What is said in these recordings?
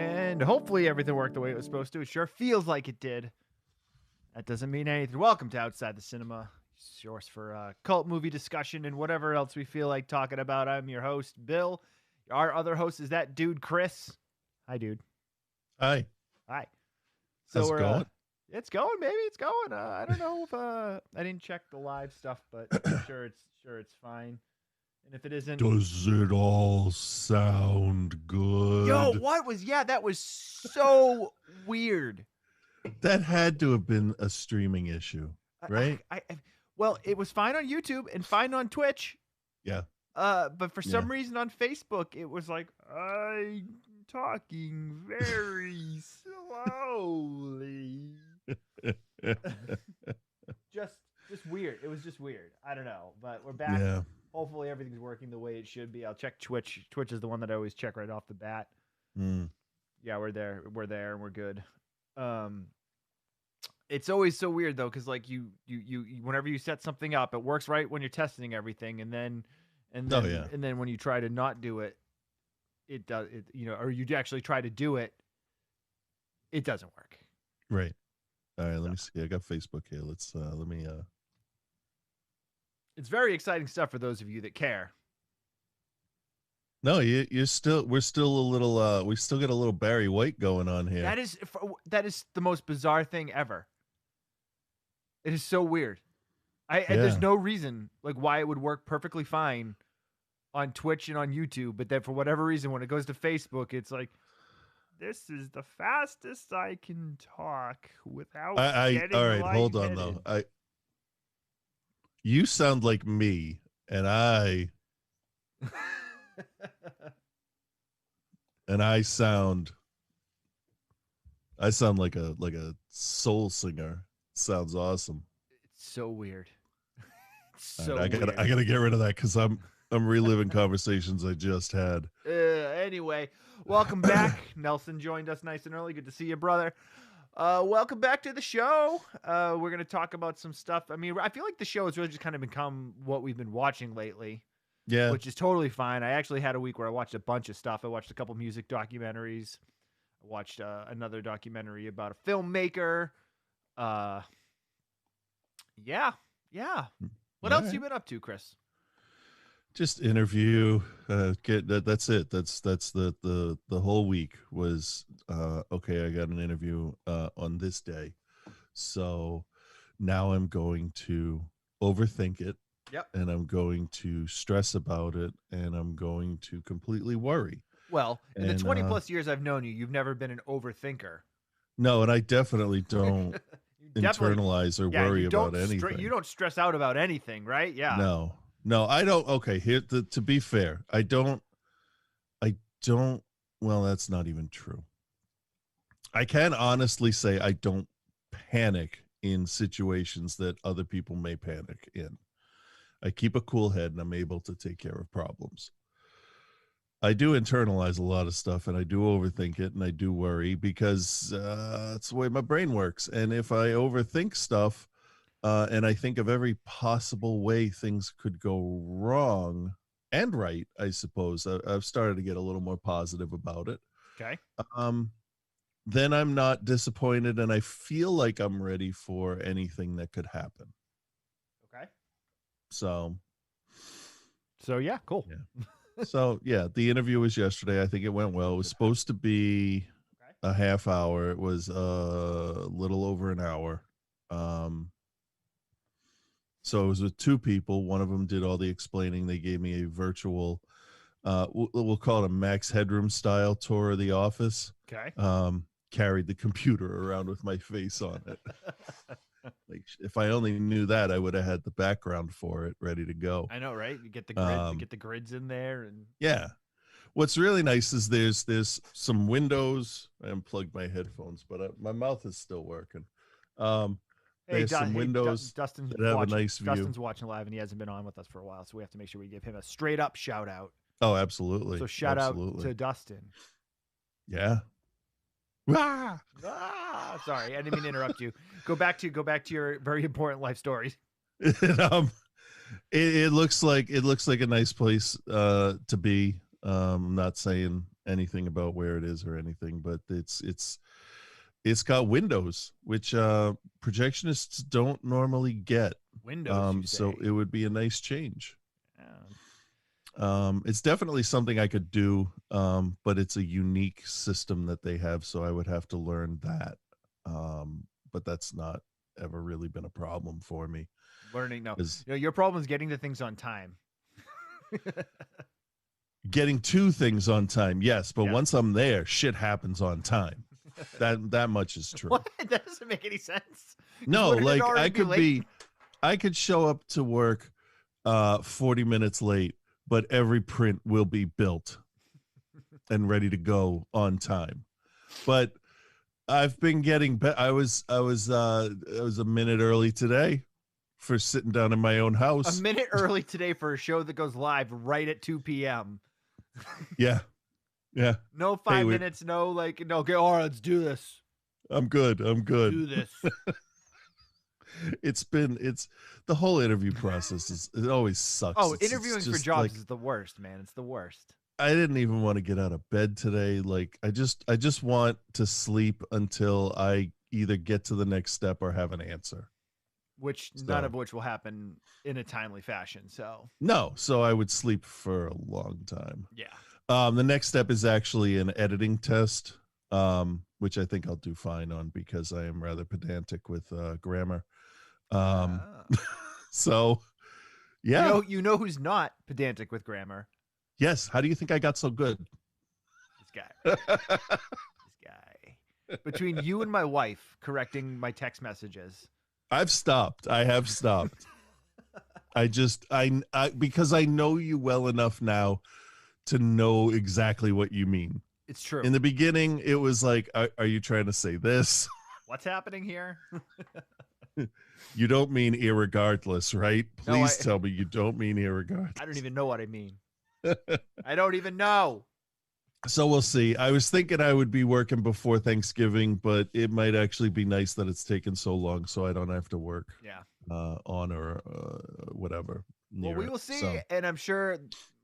And hopefully everything worked the way it was supposed to. It sure feels like it did. That doesn't mean anything. Welcome to Outside the Cinema, source for cult movie discussion and whatever else we feel like talking about. I'm your host, Bill. Our other host is that dude, Chris. Hi, dude. Hi. Hi. So how's it going? It's going, baby. It's going. I don't know if I didn't check the live stuff, but I'm sure it's fine. And if it isn't, does it all sound good? Yo, what was? Yeah, that was so weird. That had to have been a streaming issue, right? Well, it was fine on YouTube and fine on Twitch. Yeah. But for some reason on Facebook, it was like, I'm talking very slowly. just weird. It was just weird. I don't know, but we're back. Yeah. Hopefully everything's working the way it should be. I'll check Twitch. Twitch is the one that I always check right off the bat. Yeah, we're there. We're there and we're good. It's always so weird though, because like you whenever you set something up, it works right when you're testing everything, and then when you try to not do it, it does it, or you actually try to do it, it doesn't work. Right. All right, let me see. I got Facebook here. Let me It's very exciting stuff for those of you that care. No, we're still a little we still got a little Barry White going on here. That is the most bizarre thing ever. It is so weird. There's no reason like why it would work perfectly fine on Twitch and on YouTube, but then for whatever reason when it goes to Facebook, it's like, this is the fastest I can talk without getting all right, hold on though. You sound like me, and I sound like a soul singer. Sounds awesome. It's so weird. I gotta get rid of that because I'm reliving conversations I just had. Anyway, welcome back. Nelson joined us nice and early. Good to see you, brother. Welcome back to the show. We're going to talk about some stuff. I mean, I feel like the show has really just kind of become what we've been watching lately. Yeah. Which is totally fine. I actually had a week where I watched a bunch of stuff. I watched a couple music documentaries. I watched another documentary about a filmmaker. Yeah. What else you been up to, Chris? Just interview. That's it. That's the whole week was okay. I got an interview on this day, so now I'm going to overthink it. Yep. And I'm going to stress about it, and I'm going to completely worry. Well, in the 20 plus years I've known you, you've never been an overthinker. No, and I definitely don't internalize or worry about anything. You don't stress out about anything, right? Yeah. No, I don't. Okay, here to be fair, I don't. Well, that's not even true. I can honestly say I don't panic in situations that other people may panic in. I keep a cool head and I'm able to take care of problems. I do internalize a lot of stuff and I do overthink it and I do worry because that's the way my brain works. And if I overthink stuff and I think of every possible way things could go wrong and right, I suppose, I've started to get a little more positive about it. Okay. Then I'm not disappointed and I feel like I'm ready for anything that could happen. Okay. So yeah, cool. Yeah. So yeah, the interview was yesterday. I think it went well. It was supposed to be a half hour. It was a little over an hour. So it was with two people. One of them did all the explaining. They gave me a virtual, we'll call it a Max Headroom style tour of the office. Okay. Carried the computer around with my face on it. Like if I only knew that, I would have had the background for it ready to go. I know, right? You get the grid, get the grids in there, and yeah. What's really nice is there's some windows. I unplugged my headphones, but my mouth is still working. There's some windows that have a nice view. Dustin's watching live, and he hasn't been on with us for a while, so we have to make sure we give him a straight up shout out. Oh, absolutely. So shout out to Dustin. Yeah. Sorry, I didn't mean to interrupt you. Go back to your very important life stories. It looks like a nice place to be. I'm not saying anything about where it is or anything, but it's got windows, which projectionists don't normally get. Windows, you say? So it would be a nice change. Yeah. It's definitely something I could do, but it's a unique system that they have, so I would have to learn that. But that's not ever really been a problem for me. Learning, no. Your problem is getting the things on time. Getting to things on time, yes, but once I'm there, shit happens on time. That much is true. What? That doesn't make any sense. No, like I could show up to work 40 minutes late, but every print will be built and ready to go on time. But I've been getting I was a minute early today for sitting down in my own house. A minute early today for a show that goes live right at 2 p.m. Yeah. No 5 minutes, no, okay, all right, let's do this. I'm good. Do this. It's the whole interview process it always sucks. Oh, interviewing for jobs is the worst, man. It's the worst. I didn't even want to get out of bed today. Like I just want to sleep until I either get to the next step or have an answer. None of which will happen in a timely fashion. So I would sleep for a long time. Yeah. The next step is actually an editing test, which I think I'll do fine on because I am rather pedantic with grammar. So yeah. You know who's not pedantic with grammar? Yes. How do you think I got so good? This guy. Between you and my wife correcting my text messages. I have stopped. I because I know you well enough now to know exactly what you mean. It's true. In the beginning, it was like, are you trying to say this? What's happening here? You don't mean irregardless, right? Please tell me you don't mean irregardless. I don't even know what I mean. I don't even know. So we'll see. I was thinking I would be working before Thanksgiving, but it might actually be nice that it's taken so long so I don't have to work on or whatever. Well, we will see. And I'm sure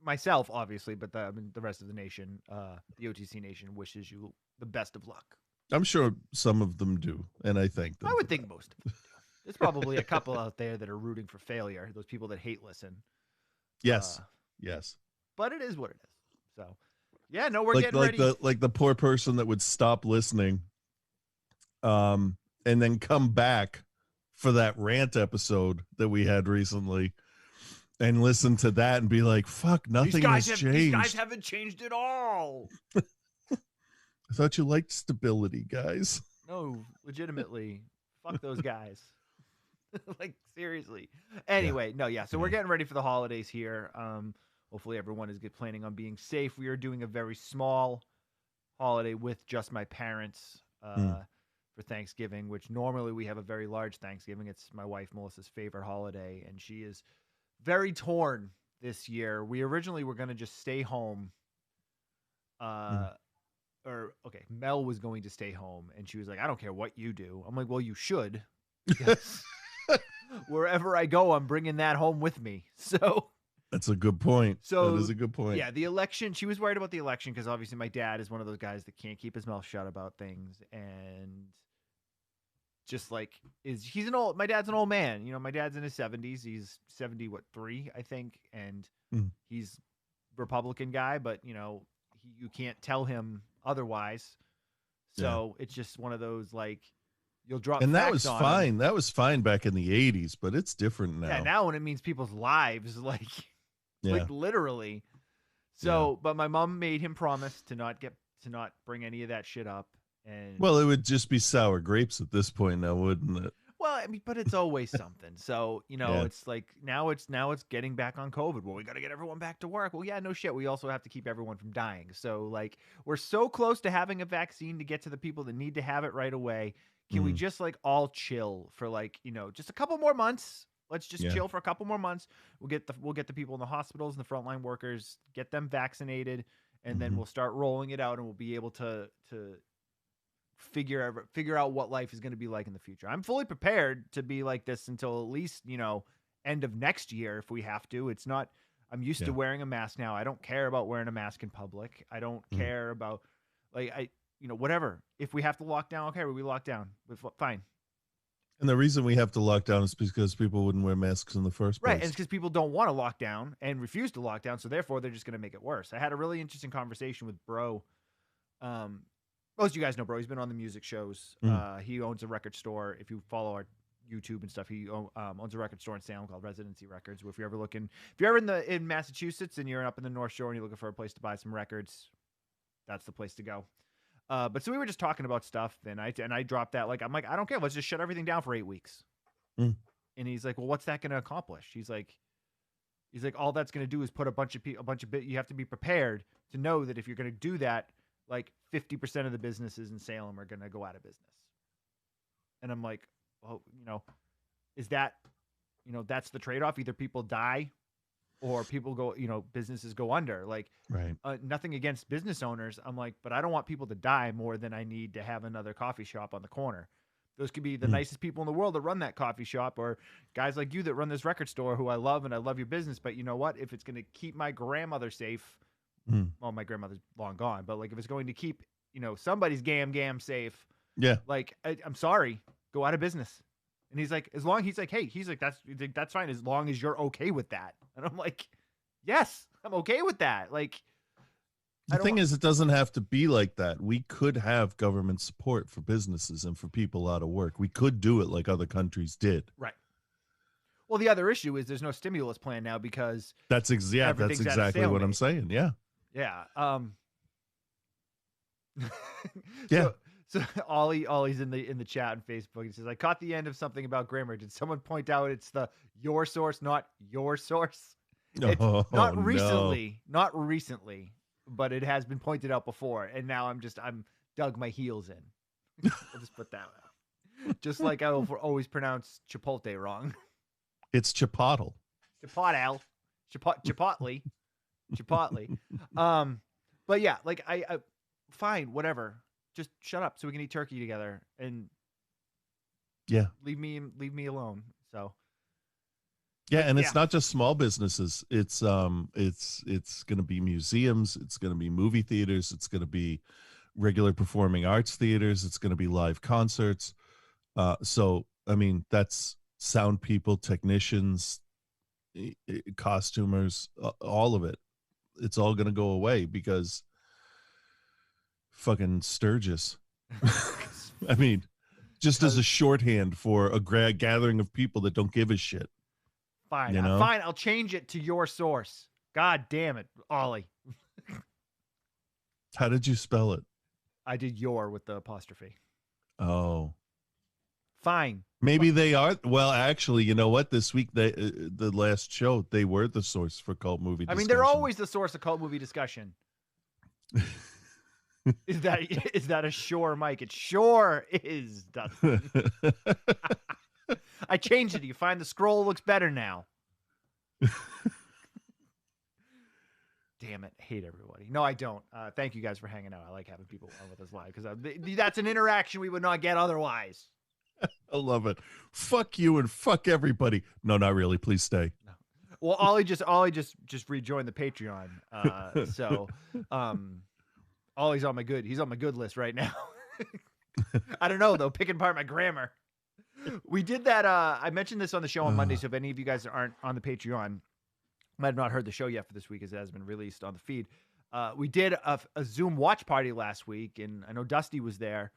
myself, obviously, but the rest of the nation, the OTC nation, wishes you the best of luck. I'm sure some of them do, and I thank them. I would think most of them do. There's probably a couple out there that are rooting for failure, those people that hate listen. Yes. Yes. But it is what it is. So... yeah, no, we're getting ready. Like the poor person that would stop listening, and then come back for that rant episode that we had recently, and listen to that and be like, "Fuck, nothing has changed. These guys haven't changed at all." I thought you liked stability, guys. No, legitimately, fuck those guys. Like seriously. Anyway, So we're getting ready for the holidays here. Hopefully everyone is planning on being safe. We are doing a very small holiday with just my parents for Thanksgiving, which normally we have a very large Thanksgiving. It's my wife Melissa's favorite holiday, and she is very torn this year. We originally were going to just stay home. Mel was going to stay home, and she was like, I don't care what you do. I'm like, well, you should. Because wherever I go, I'm bringing that home with me. So... that's a good point. So that is a good point. Yeah, the election. She was worried about the election because obviously my dad is one of those guys that can't keep his mouth shut about things, and just like my dad's an old man. You know, my dad's in his 70s. He's 73, I think, and he's Republican guy, but you can't tell him otherwise. So it's just one of those like you'll drop. And that was fine. Him. That was fine back in the 80s, but it's different now. Yeah, now when it means people's lives, like literally. So, but my mom made him promise to not bring any of that shit up. And well, it would just be sour grapes at this point now, wouldn't it? Well, I mean, but it's always something. So, it's like now it's getting back on COVID. Well, we got to get everyone back to work. Well, yeah, no shit. We also have to keep everyone from dying. So, like, we're so close to having a vaccine to get to the people that need to have it right away. Can we just like all chill for like, just a couple more months? Let's just chill for a couple more months. We'll get the people in the hospitals and the frontline workers, get them vaccinated, and then we'll start rolling it out, and we'll be able to figure out what life is going to be like in the future. I'm fully prepared to be like this until at least, end of next year if we have to. It's not I'm used to wearing a mask now. I don't care about wearing a mask in public. I don't care about whatever. If we have to lock down, okay, we lock down. Fine. And the reason we have to lock down is because people wouldn't wear masks in the first place. Right, and it's because people don't want to lock down and refuse to lock down, so therefore they're just going to make it worse. I had a really interesting conversation with Bro. Most of you guys know Bro. He's been on the music shows. He owns a record store. If you follow our YouTube and stuff, he owns a record store in Salem called Residency Records. If you're ever in Massachusetts and you're up in the North Shore and you're looking for a place to buy some records, that's the place to go. But so we were just talking about stuff, and I dropped that. I'm like, I don't care. Let's just shut everything down for 8 weeks. And he's like, well, what's that going to accomplish? He's like, all that's going to do is put a bunch of you have to be prepared to know that if you're going to do that, 50% of the businesses in Salem are going to go out of business. And I'm like, well, is that, that's the trade-off. Either people die or people go, businesses go under. Right. Nothing against business owners. I'm like, but I don't want people to die more than I need to have another coffee shop on the corner. Those could be the nicest people in the world that run that coffee shop, or guys like you that run this record store who I love, and I love your business. But you know what? If it's going to keep my grandmother safe, well, my grandmother's long gone, but if it's going to keep, somebody's gam safe, I'm sorry, go out of business. And he's like, that's fine as long as you're okay with that. And I'm like, yes, I'm okay with that. The thing is, it doesn't have to be like that. We could have government support for businesses and for people out of work. We could do it like other countries did. Right. Well, the other issue is there's no stimulus plan now because that's exactly what I'm saying. Yeah. Yeah. Yeah. So Ollie's in the chat on Facebook. He says, I caught the end of something about grammar. Did someone point out it's the your source, not your source? Not recently, but it has been pointed out before. And now I'm dug my heels in. We'll just put that out. Just like I will always pronounce Chipotle wrong. It's Chipotle. Chipotle. But yeah, I fine, whatever. Just shut up so we can eat turkey together and leave me alone. So and it's not just small businesses. It's going to be museums. It's going to be movie theaters. It's going to be regular performing arts theaters. It's going to be live concerts. So, I mean, that's sound people, technicians, costumers, all of it. It's all going to go away because fucking Sturgis. I mean, just as a shorthand for a gathering of people that don't give a shit. Fine. Fine. I'll change it to your source. God damn it, Ollie. How did you spell it? I did your with the apostrophe. Oh. Fine. Maybe they are. Well, actually, you know what? This week, the last show, they were the source for cult movie discussion. I mean, they're always the source of cult movie discussion. Is that a sure, Mike? It sure is, Dustin. I changed it. You find the scroll looks better now. Damn it. I hate everybody. No, I don't. Thank you guys for hanging out. I like having people on with us live because that's an interaction we would not get otherwise. I love it. Fuck you and fuck everybody. No, not really. Please stay. No. Well, Ollie just rejoined the Patreon. So Ollie's on my good list right now. I don't know though, picking apart my grammar. We did that. I mentioned this on the show on Monday. So if any of you guys aren't on the Patreon, might have not heard the show yet for this week as it has been released on the feed. We did a Zoom watch party last week, and I know Dusty was there.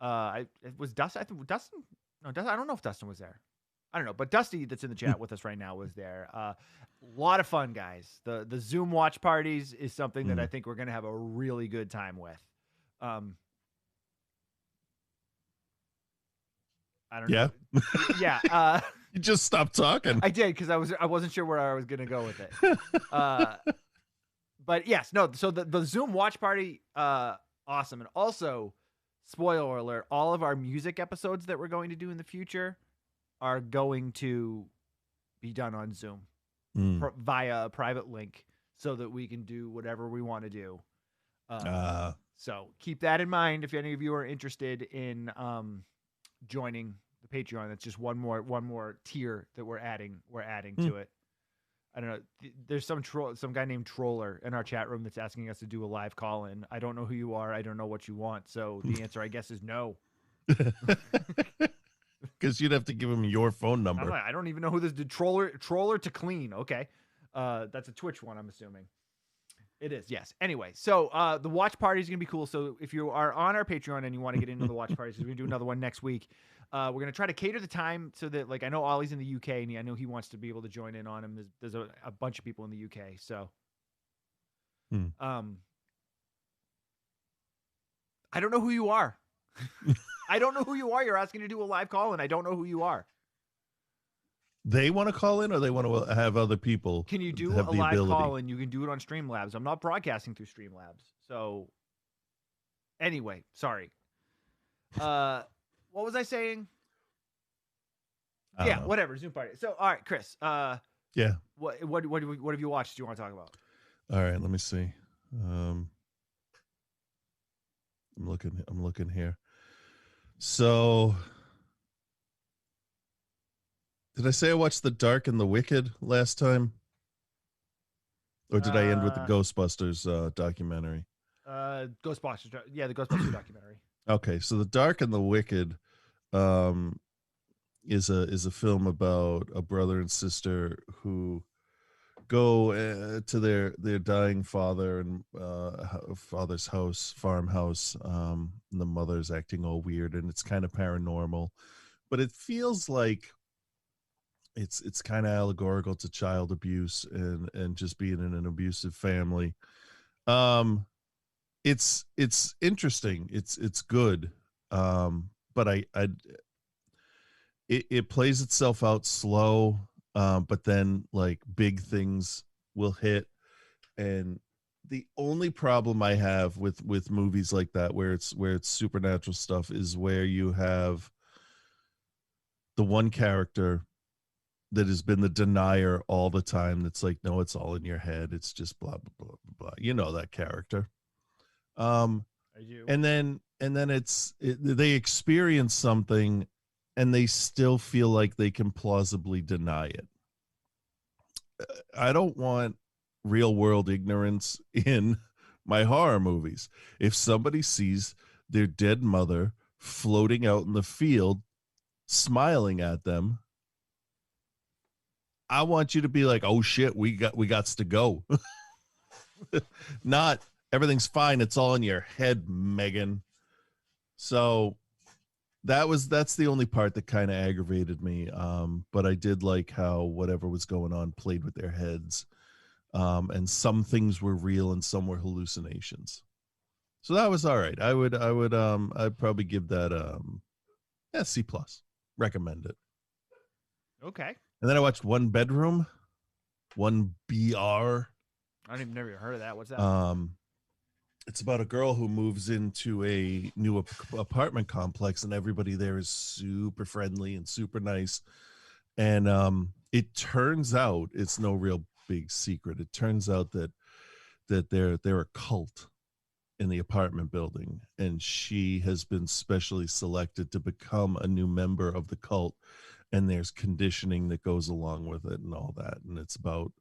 It was Dustin. I think Dustin. No, I don't know if Dustin was there. I don't know, but Dusty, that's in the chat with us right now, was there. A lot of fun, guys. The Zoom watch parties is something that I think we're gonna have a really good time with. I don't know. Yeah. You just stopped talking. I did because I wasn't sure where I was gonna go with it. But yes, no. So the Zoom watch party, awesome, and also, spoiler alert: all of our music episodes that we're going to do in the future are going to be done on Zoom via a private link, so that we can do whatever we want to do. So keep that in mind if any of you are interested in joining the Patreon. That's just one more tier that we're adding to it. I don't know. There's some guy named Troller in our chat room that's asking us to do a live call in. I don't know who you are. I don't know what you want. So the answer, I guess, is no. Because you'd have to give him your phone number. I don't even know who this Troller to clean. Okay. That's a Twitch one, I'm assuming. It is, yes. Anyway, so the watch party is going to be cool. So if you are on our Patreon and you want to get into the watch parties, we're going to do another one next week. We're going to try to cater the time so that, like, I know Ollie's in the UK, and I know he wants to be able to join in on him. There's a bunch of people in the UK, so. I don't know who you are. I don't know who you are. You're asking to do a live call, and I don't know who you are. They want to call in, or they want to have other people? Can you do a live call, and you can do it on Streamlabs? I'm not broadcasting through Streamlabs. So anyway, sorry. What was I saying? Yeah, whatever. Zoom party. So, all right, Chris. Yeah. What have you watched? Do you want to talk about? All right, let me see. I'm looking here. So, did I say I watched The Dark and the Wicked last time? Or did I end with the Ghostbusters documentary? Ghostbusters. Yeah, the Ghostbusters documentary. Okay, so The Dark and the Wicked is a film about a brother and sister who go to their dying father and father's farmhouse. And the mother's acting all weird, and it's kind of paranormal, but it feels like it's kind of allegorical to child abuse and just being in an abusive family. It's interesting. It's good. But it plays itself out slow. But then, like, big things will hit. And the only problem I have with movies like that, where it's supernatural stuff, is where you have the one character that has been the denier all the time. That's like, no, it's all in your head. It's just blah, blah, blah, blah, blah. You know that character. I do. And then they experience something and they still feel like they can plausibly deny it. I don't want real world ignorance in my horror movies. If somebody sees their dead mother floating out in the field, smiling at them, I want you to be like, oh shit, we got to go. Not everything's fine. It's all in your head, Megan. So that's the only part that kind of aggravated me. But I did like how whatever was going on played with their heads. And some things were real and some were hallucinations. So that was all right. I'd probably give that C+. Recommend it. Okay. And then I watched One Bedroom, One BR. I don't even never heard of that. What's that? It's about a girl who moves into a new apartment complex, and everybody there is super friendly and super nice. And it turns out, it's no real big secret. It turns out that they're a cult in the apartment building, and she has been specially selected to become a new member of the cult. And there's conditioning that goes along with it and all that. And it's about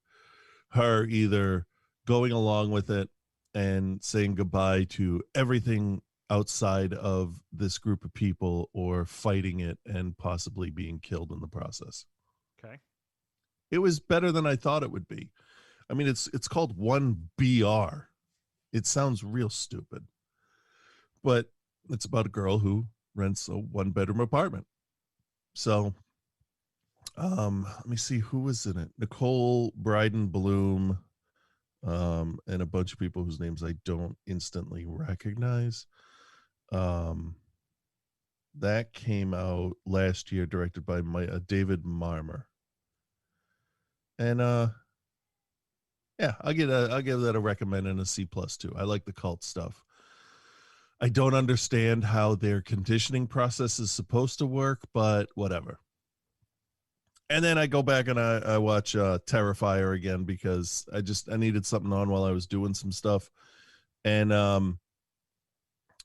her either going along with it and saying goodbye to everything outside of this group of people, or fighting it and possibly being killed in the process. Okay. It was better than I thought it would be. I mean, it's called One BR. It sounds real stupid, but it's about a girl who rents a 1-bedroom apartment. So, let me see who was in it. Nicole Bryden Bloom, and a bunch of people whose names I don't instantly recognize. That came out last year, directed by David Marmer. And yeah, I'll give that a recommend and a C+ too. I like the cult stuff. I don't understand how their conditioning process is supposed to work, but whatever. And then I go back and I watch Terrifier again, because I needed something on while I was doing some stuff. And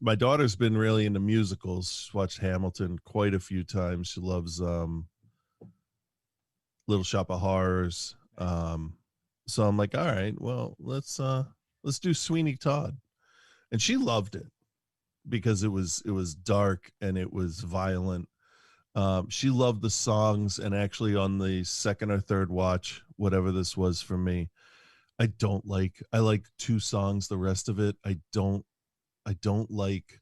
my daughter's been really into musicals. She's watched Hamilton quite a few times. She loves Little Shop of Horrors. So I'm like, all right, well, let's do Sweeney Todd. And she loved it because it was dark and it was violent. She loved the songs, and actually on the second or third watch, whatever this was for me, I like two songs. The rest of it, I don't like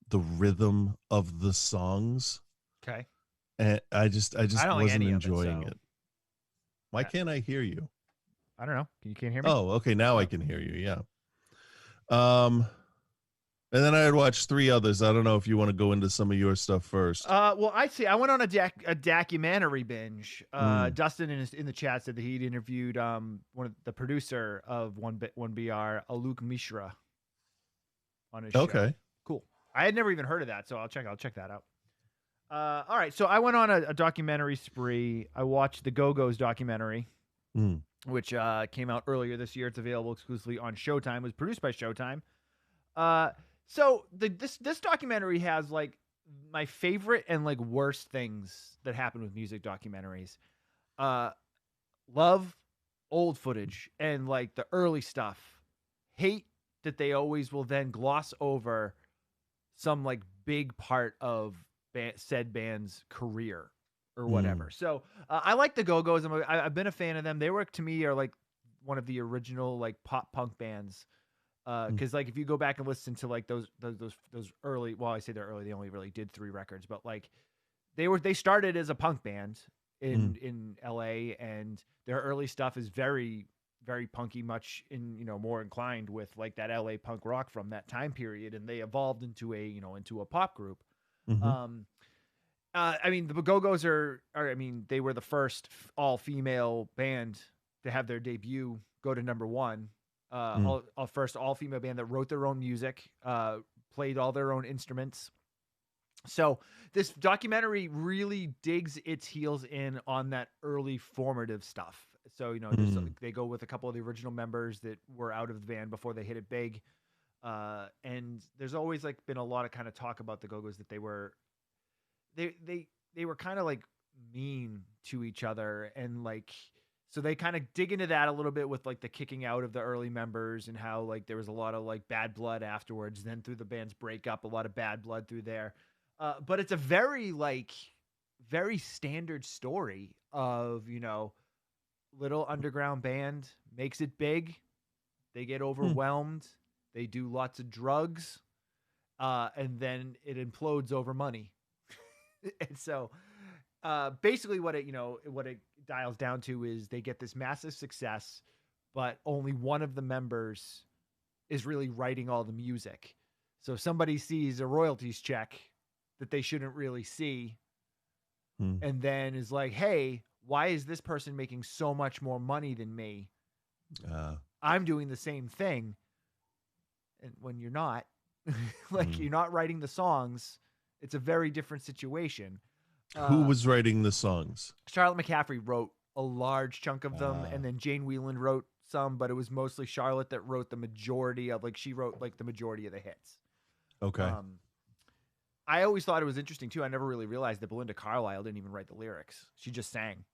the rhythm of the songs. Okay. And I just I don't like wasn't any of it, enjoying so it. Why can't I hear you? I don't know. You can't hear me? Oh, okay. Now I can hear you. Yeah. And then I had watched three others. I don't know if you want to go into some of your stuff first. Well, I see. I went on a documentary binge. Dustin in the chat said that he'd interviewed one of the producer of One BR, Alok Mishra, on his show. Okay, cool. I had never even heard of that, so I'll check that out. All right, so I went on a documentary spree. I watched the Gogo's documentary, which came out earlier this year. It's available exclusively on Showtime. It was produced by Showtime. So this documentary has like my favorite and like worst things that happen with music documentaries. Love old footage and like the early stuff. Hate that they always will then gloss over some like big part of said band's career or whatever. So I like the Go-Go's. I've been a fan of them. They were, to me, are like one of the original like pop punk bands. Because like if you go back and listen to like those early, well, I say they're early, they only really did 3 records, but like they started as a punk band in LA, and their early stuff is very, very punky, much more inclined with like that LA punk rock from that time period, and they evolved into a pop group. I mean, the Go-Go's are I mean, they were the first all-female band to have their debut go to #1. First all-female band that wrote their own music, played all their own instruments. So this documentary really digs its heels in on that early formative stuff. So, they go with a couple of the original members that were out of the band before they hit it big. And there's always like been a lot of kind of talk about the Go-Go's that they were kind of like mean to each other, and like, so they kind of dig into that a little bit with like the kicking out of the early members and how like there was a lot of like bad blood afterwards. Then through the band's breakup, a lot of bad blood through there. But it's a very standard story of, little underground band makes it big. They get overwhelmed. They do lots of drugs. And then it implodes over money. And so basically what it dials down to is they get this massive success, but only one of the members is really writing all the music. So somebody sees a royalties check that they shouldn't really see, and then is like, hey, why is this person making so much more money than me? I'm doing the same thing. And when you're not, you're not writing the songs, it's a very different situation. Who was writing the songs? Charlotte McCaffrey wrote a large chunk of them, and then Jane Whelan wrote some, but it was mostly Charlotte that wrote the majority of, she wrote like the majority of the hits. Okay. I always thought it was interesting too. I never really realized that Belinda Carlisle didn't even write the lyrics. She just sang.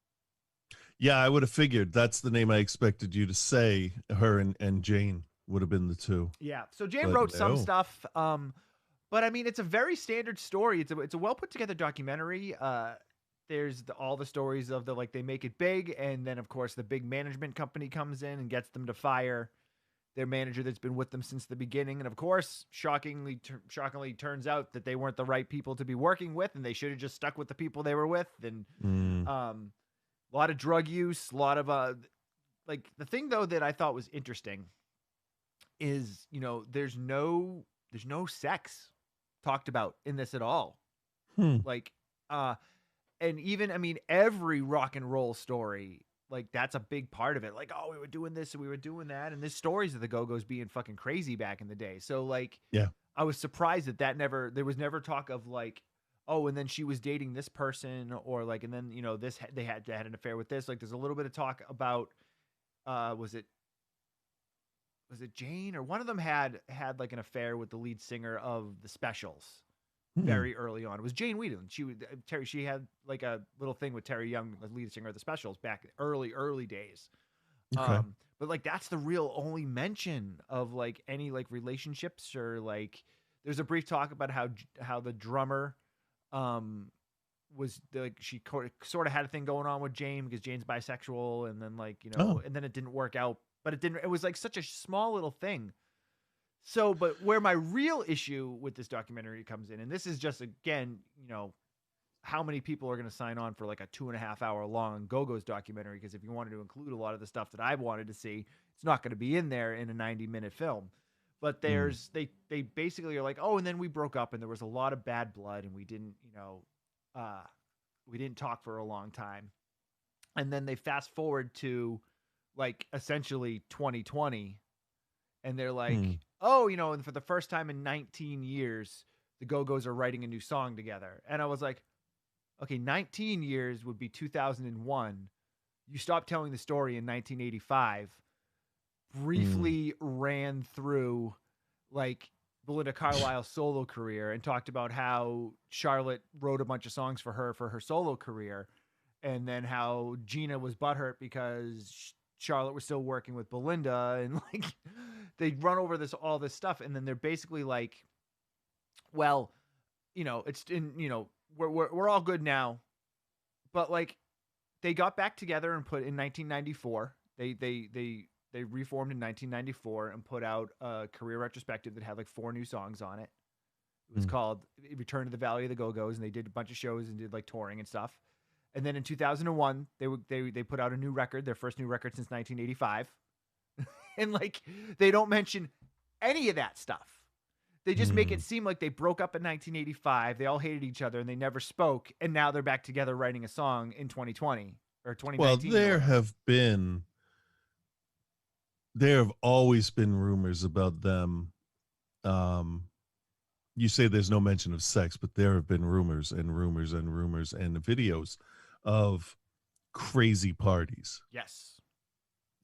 Yeah, I would have figured that's the name I expected you to say. Her and Jane would have been the two. Yeah. So Jane wrote some stuff. But I mean, it's a very standard story. It's a well put together documentary. There's all the stories of they make it big, and then of course the big management company comes in and gets them to fire their manager that's been with them since the beginning. And of course, shockingly turns out that they weren't the right people to be working with, and they should have just stuck with the people they were with. And a lot of drug use, a lot of the thing though that I thought was interesting is, there's no sex talked about in this at all. And even, I mean, every rock and roll story, that's a big part of it. Like, oh, we were doing this and we were doing that. And there's stories of the Go-Go's being fucking crazy back in the day. So yeah, I was surprised that there was never talk of oh, and then she was dating this person, or and then, they had an affair with this. There's a little bit of talk about, was it Jane, or one of them had an affair with the lead singer of the Specials, very early on. It was Jane Whelan. She had like a little thing with Terry Young, the lead singer of the Specials, back early days. Okay. But like that's the real only mention of like any like relationships, or like there's a brief talk about how the drummer was like she sort of had a thing going on with Jane because Jane's bisexual, and then like and then it didn't work out, but it was like such a small little thing. So, but where my real issue with this documentary comes in, and this is just again, how many people are going to sign on for like a 2.5 hour long Gogo's documentary? Because if you wanted to include a lot of the stuff that I wanted to see, it's not going to be in there in a 90-minute film. But they basically are like, oh, and then we broke up, and there was a lot of bad blood, and we didn't talk for a long time. And then they fast forward to like essentially 2020, and they're like, oh, and for the first time in 19 years, the Go-Go's are writing a new song together. And I was like, okay, 19 years would be 2001. You stopped telling the story in 1985. Briefly ran through like Belinda Carlisle's solo career and talked about how Charlotte wrote a bunch of songs for her solo career, and then how Gina was butthurt because Charlotte was still working with Belinda, and like they'd run over all this stuff, and then they're basically like, well, it's in we're all good now, but like they got back together and put in 1994. They reformed in 1994 and put out a career retrospective that had like 4 new songs on it. It was called Return to the Valley of the Go-Go's, and they did a bunch of shows and did like touring and stuff. And then in 2001, they put out a new record, their first new record since 1985. And like they don't mention any of that stuff. They just make it seem like they broke up in 1985. They all hated each other and they never spoke. And now they're back together writing a song in 2020 or 2019. Well, there have always been rumors about them. You say there's no mention of sex, but there have been rumors and videos of crazy parties. Yes.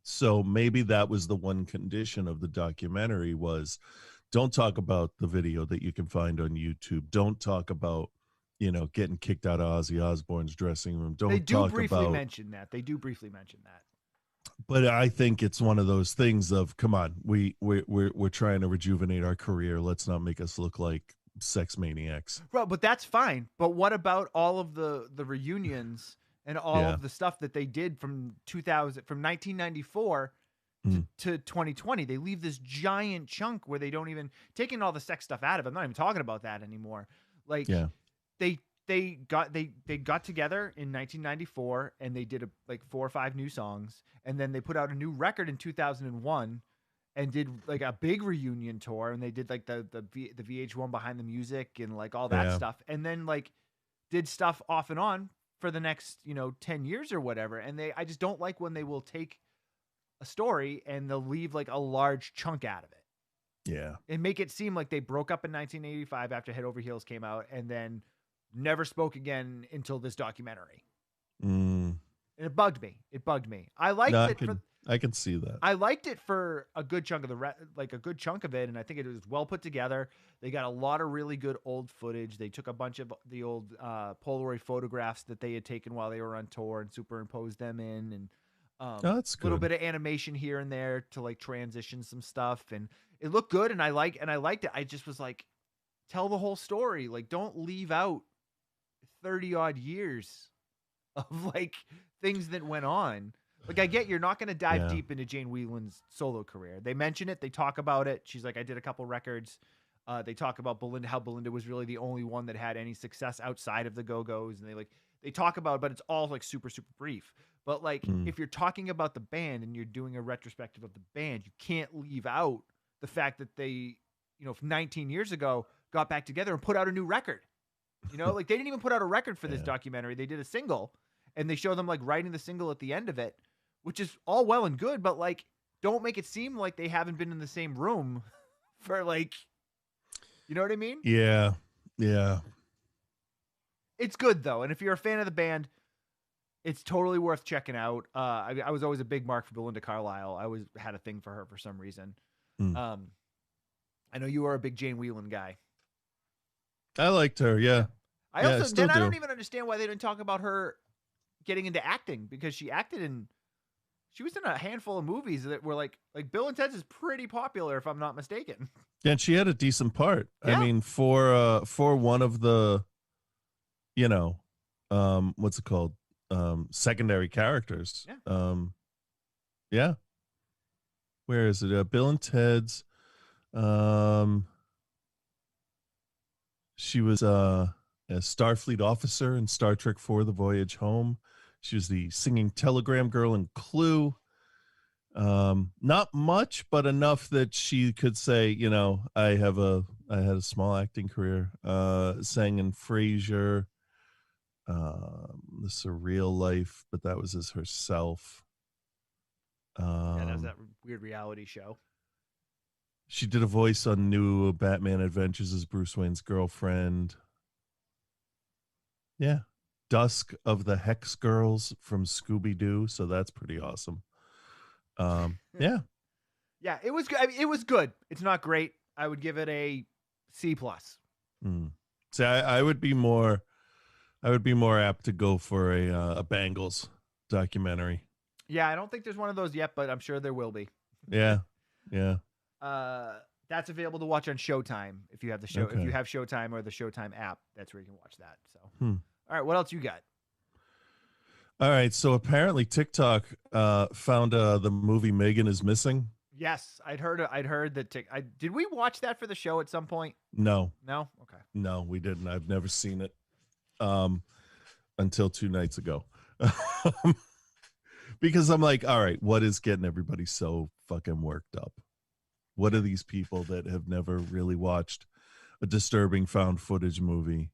So maybe that was the one condition of the documentary was don't talk about the video that you can find on YouTube. Don't talk about, getting kicked out of Ozzy Osbourne's dressing room. They do briefly mention that. But I think it's one of those things of, come on, we're trying to rejuvenate our career. Let's not make us look like sex maniacs. Well, but that's fine. But what about all of the reunions and all of the stuff that they did from 1994 to 2020? They leave this giant chunk where they don't even taking all the sex stuff out of it. I'm not even talking about that anymore. Like they got together in 1994 and they did like 4 or 5 new songs, and then they put out a new record in 2001 and did like a big reunion tour, and they did like the VH1 Behind the Music and like all that stuff, and then like did stuff off and on for the next 10 years or whatever. And I just don't like when they will take a story and they'll leave like a large chunk out of it. Yeah. And make it seem like they broke up in 1985 after Head Over Heels came out and then never spoke again until this documentary. And it bugged me. I liked it. I can see that. I liked it for a good chunk of a good chunk of it, and I think it was well put together. They got a lot of really good old footage. They took a bunch of the old Polaroid photographs that they had taken while they were on tour and superimposed them in, and that's good. A little bit of animation here and there to like transition some stuff, and it looked good. And I liked it. I just was like, tell the whole story. Like, don't leave out 30 odd years of like things that went on. Like, I get you're not going to dive deep into Jane Whelan's solo career. They mention it. They talk about it. She's like, I did a couple records. They talk about Belinda, how Belinda was really the only one that had any success outside of the Go-Go's. And they talk about it, but it's all like super, super brief. But like, if you're talking about the band and you're doing a retrospective of the band, you can't leave out the fact that they, 19 years ago got back together and put out a new record. Like they didn't even put out a record for this documentary. They did a single, and they show them like writing the single at the end of it, which is all well and good, but like, don't make it seem like they haven't been in the same room for like, you know what I mean? Yeah. Yeah. It's good though. And if you're a fan of the band, it's totally worth checking out. I was always a big mark for Belinda Carlisle. I always had a thing for her for some reason. I know you are a big Jane Whelan guy. I liked her. Yeah. I Yeah, also still then I don't do. even understand why they didn't talk about her getting into acting, because she was in a handful of movies that were like Bill and Ted's is pretty popular, if I'm not mistaken. And she had a decent part. I Yeah. mean, for one of the, you know, what's it called? Secondary characters. Yeah. Yeah. Where is it? Bill and Ted's. Um, she was a Starfleet officer in Star Trek IV: The Voyage Home. She was the singing telegram girl in Clue. Not much, but enough that she could say, you know, I had a small acting career. Sang in Frasier, The Surreal Life, but that was as herself. Yeah, that was that weird reality show. She did a voice on New Batman Adventures as Bruce Wayne's girlfriend. Yeah. Dusk of the Hex Girls from Scooby-Doo, so that's pretty awesome. Yeah. Yeah, it was good. I mean, it was good. It's not great. I would give it a C+. See, I would be more apt to go for a Bengals documentary. Yeah, I don't think there's one of those yet, but I'm sure there will be. Yeah. That's available to watch on Showtime if you have the show. Okay. If you have Showtime or the Showtime app, that's where you can watch that. So, all right, what else you got? All right, so apparently TikTok found the movie Megan is Missing. Yes, I'd heard that. Did we watch that for the show at some point? No, Okay. No, we didn't. I've never seen it until 2 nights ago. Because I'm like, all right, what is getting everybody so fucking worked up? What are these people that have never really watched a disturbing found footage movie?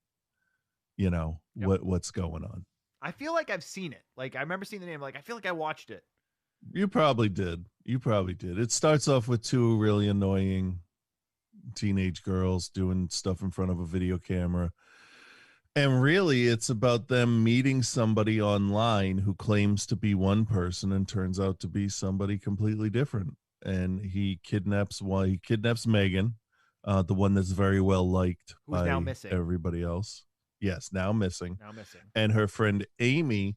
You know, Yep. what's going on? I feel like I've seen it. Like, I remember seeing the name. Like, I feel like I watched it. You probably did. It starts off with 2 really annoying teenage girls doing stuff in front of a video camera. And really, it's about them meeting somebody online who claims to be one person and turns out to be somebody completely different. And he kidnaps Megan, the one that's very well liked Who's by now missing. Everybody else. Yes, now missing. Now missing. And her friend Amy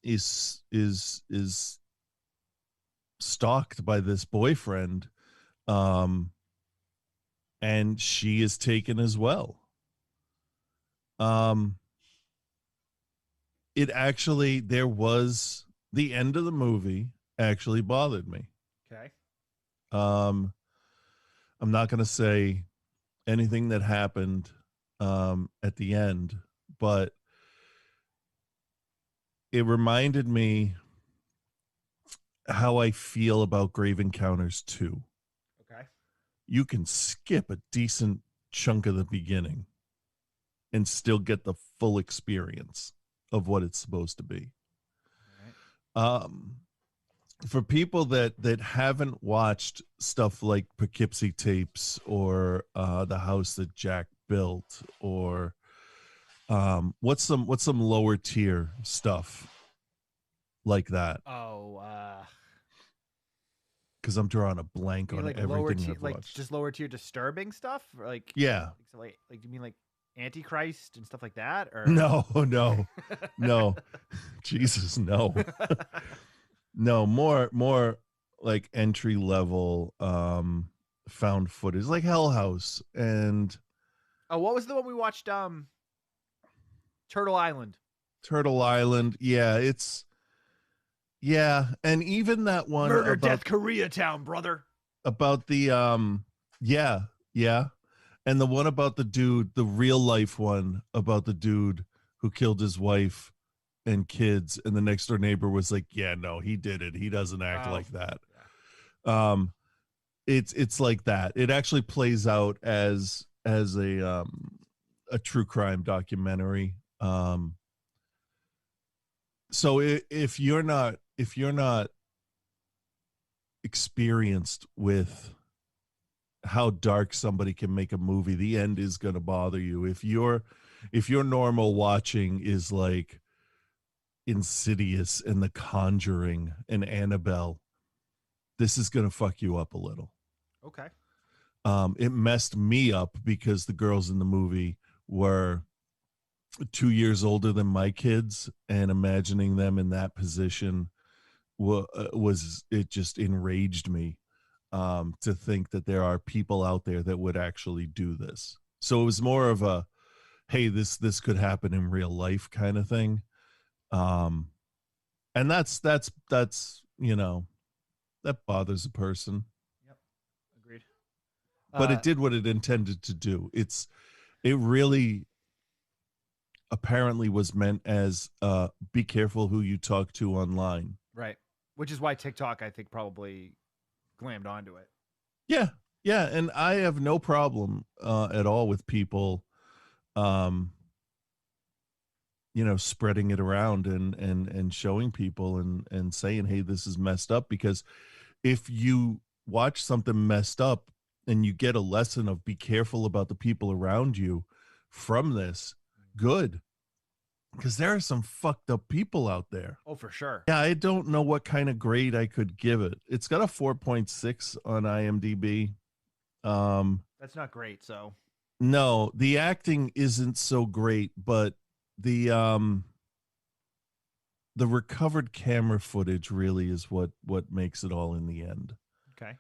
is stalked by this boyfriend, and she is taken as well. It actually, the end of the movie actually bothered me. Okay. I'm not going to say anything that happened at the end, but it reminded me how I feel about Grave Encounters 2. Okay. You can skip a decent chunk of the beginning and still get the full experience of what it's supposed to be. Right. For people that haven't watched stuff like Poughkeepsie Tapes or The House That Jack Built, or what's some lower tier stuff like that? Because I'm drawing a blank on like everything I've watched. Like just lower tier disturbing stuff, like yeah, like you mean like Antichrist and stuff like that, or no, Jesus, no. No, more like entry level found footage, like Hell House and what was the one we watched? Turtle Island. Yeah, and even that one Murder about, Death Koreatown, brother. About the yeah. And the one about the dude, the real life one about the dude who killed his wife and kids, and the next door neighbor was like, yeah, no, he did it. He doesn't act like that. Yeah. It's like that. It actually plays out as a true crime documentary. So if you're not experienced with how dark somebody can make a movie, the end is going to bother you. If your normal watching is like Insidious and The Conjuring and Annabelle, this is going to fuck you up a little. Okay. it messed me up because the girls in the movie were 2 years older than my kids, and imagining them in that position was it just enraged me, to think that there are people out there that would actually do this. So it was more of a, hey, this could happen in real life kind of thing. um and that's that bothers a person, Yep, agreed. but it did what it intended to do. It really apparently was meant as be careful who you talk to online. Right. Which is why TikTok, I think, probably glammed onto it. Yeah, and I have no problem at all with people um spreading it around and showing people and saying, hey, this is messed up. Because if you watch something messed up and you get a lesson of be careful about the people around you from this, good. Because there are some fucked up people out there. Oh, for sure. Yeah, I don't know what kind of grade I could give it. It's got a 4.6 on IMDb. That's not great. So No, the acting isn't so great, but the recovered camera footage really is what makes it all in the end. okay.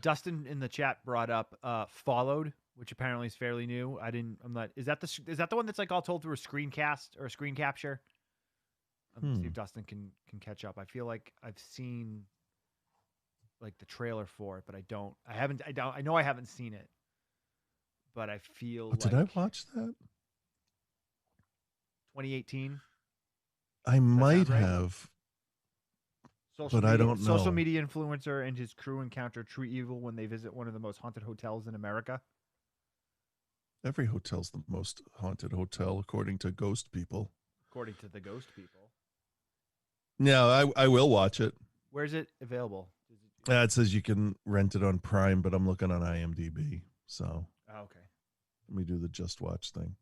Dustin in the chat brought up Followed, which apparently is fairly new. Is that the one that's like all told through a screencast or a screen capture? See if Dustin can catch up. I feel like I've seen like the trailer for it, but I know I haven't seen it, but I feel Did I watch that? 2018. I might right? have, but I don't know. Social media influencer and his crew encounter true evil when they visit one of the most haunted hotels in America. Every hotel's the most haunted hotel, according to ghost people. According to the ghost people. No, I will watch it. Where's it available? It says you can rent it on Prime, but I'm looking on IMDb. So, okay. Let me do the Just Watch thing.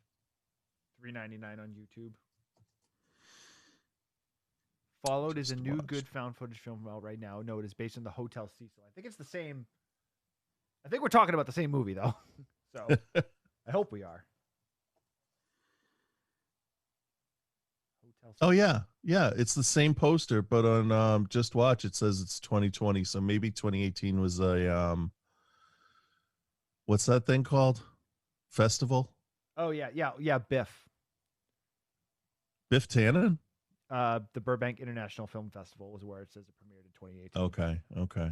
$3.99 on YouTube. Followed is a new good found footage film out right now. No, it is based on the Hotel Cecil. I think it's the same. I think we're talking about the same movie, though. So I hope we are. Oh, yeah. Yeah, it's the same poster, but on Just Watch, it says it's 2020. So maybe 2018 was a, what's that thing called? Festival? Oh, yeah, Biff. Biff Tannen? The Burbank International Film Festival was where it says it premiered in 2018. Okay.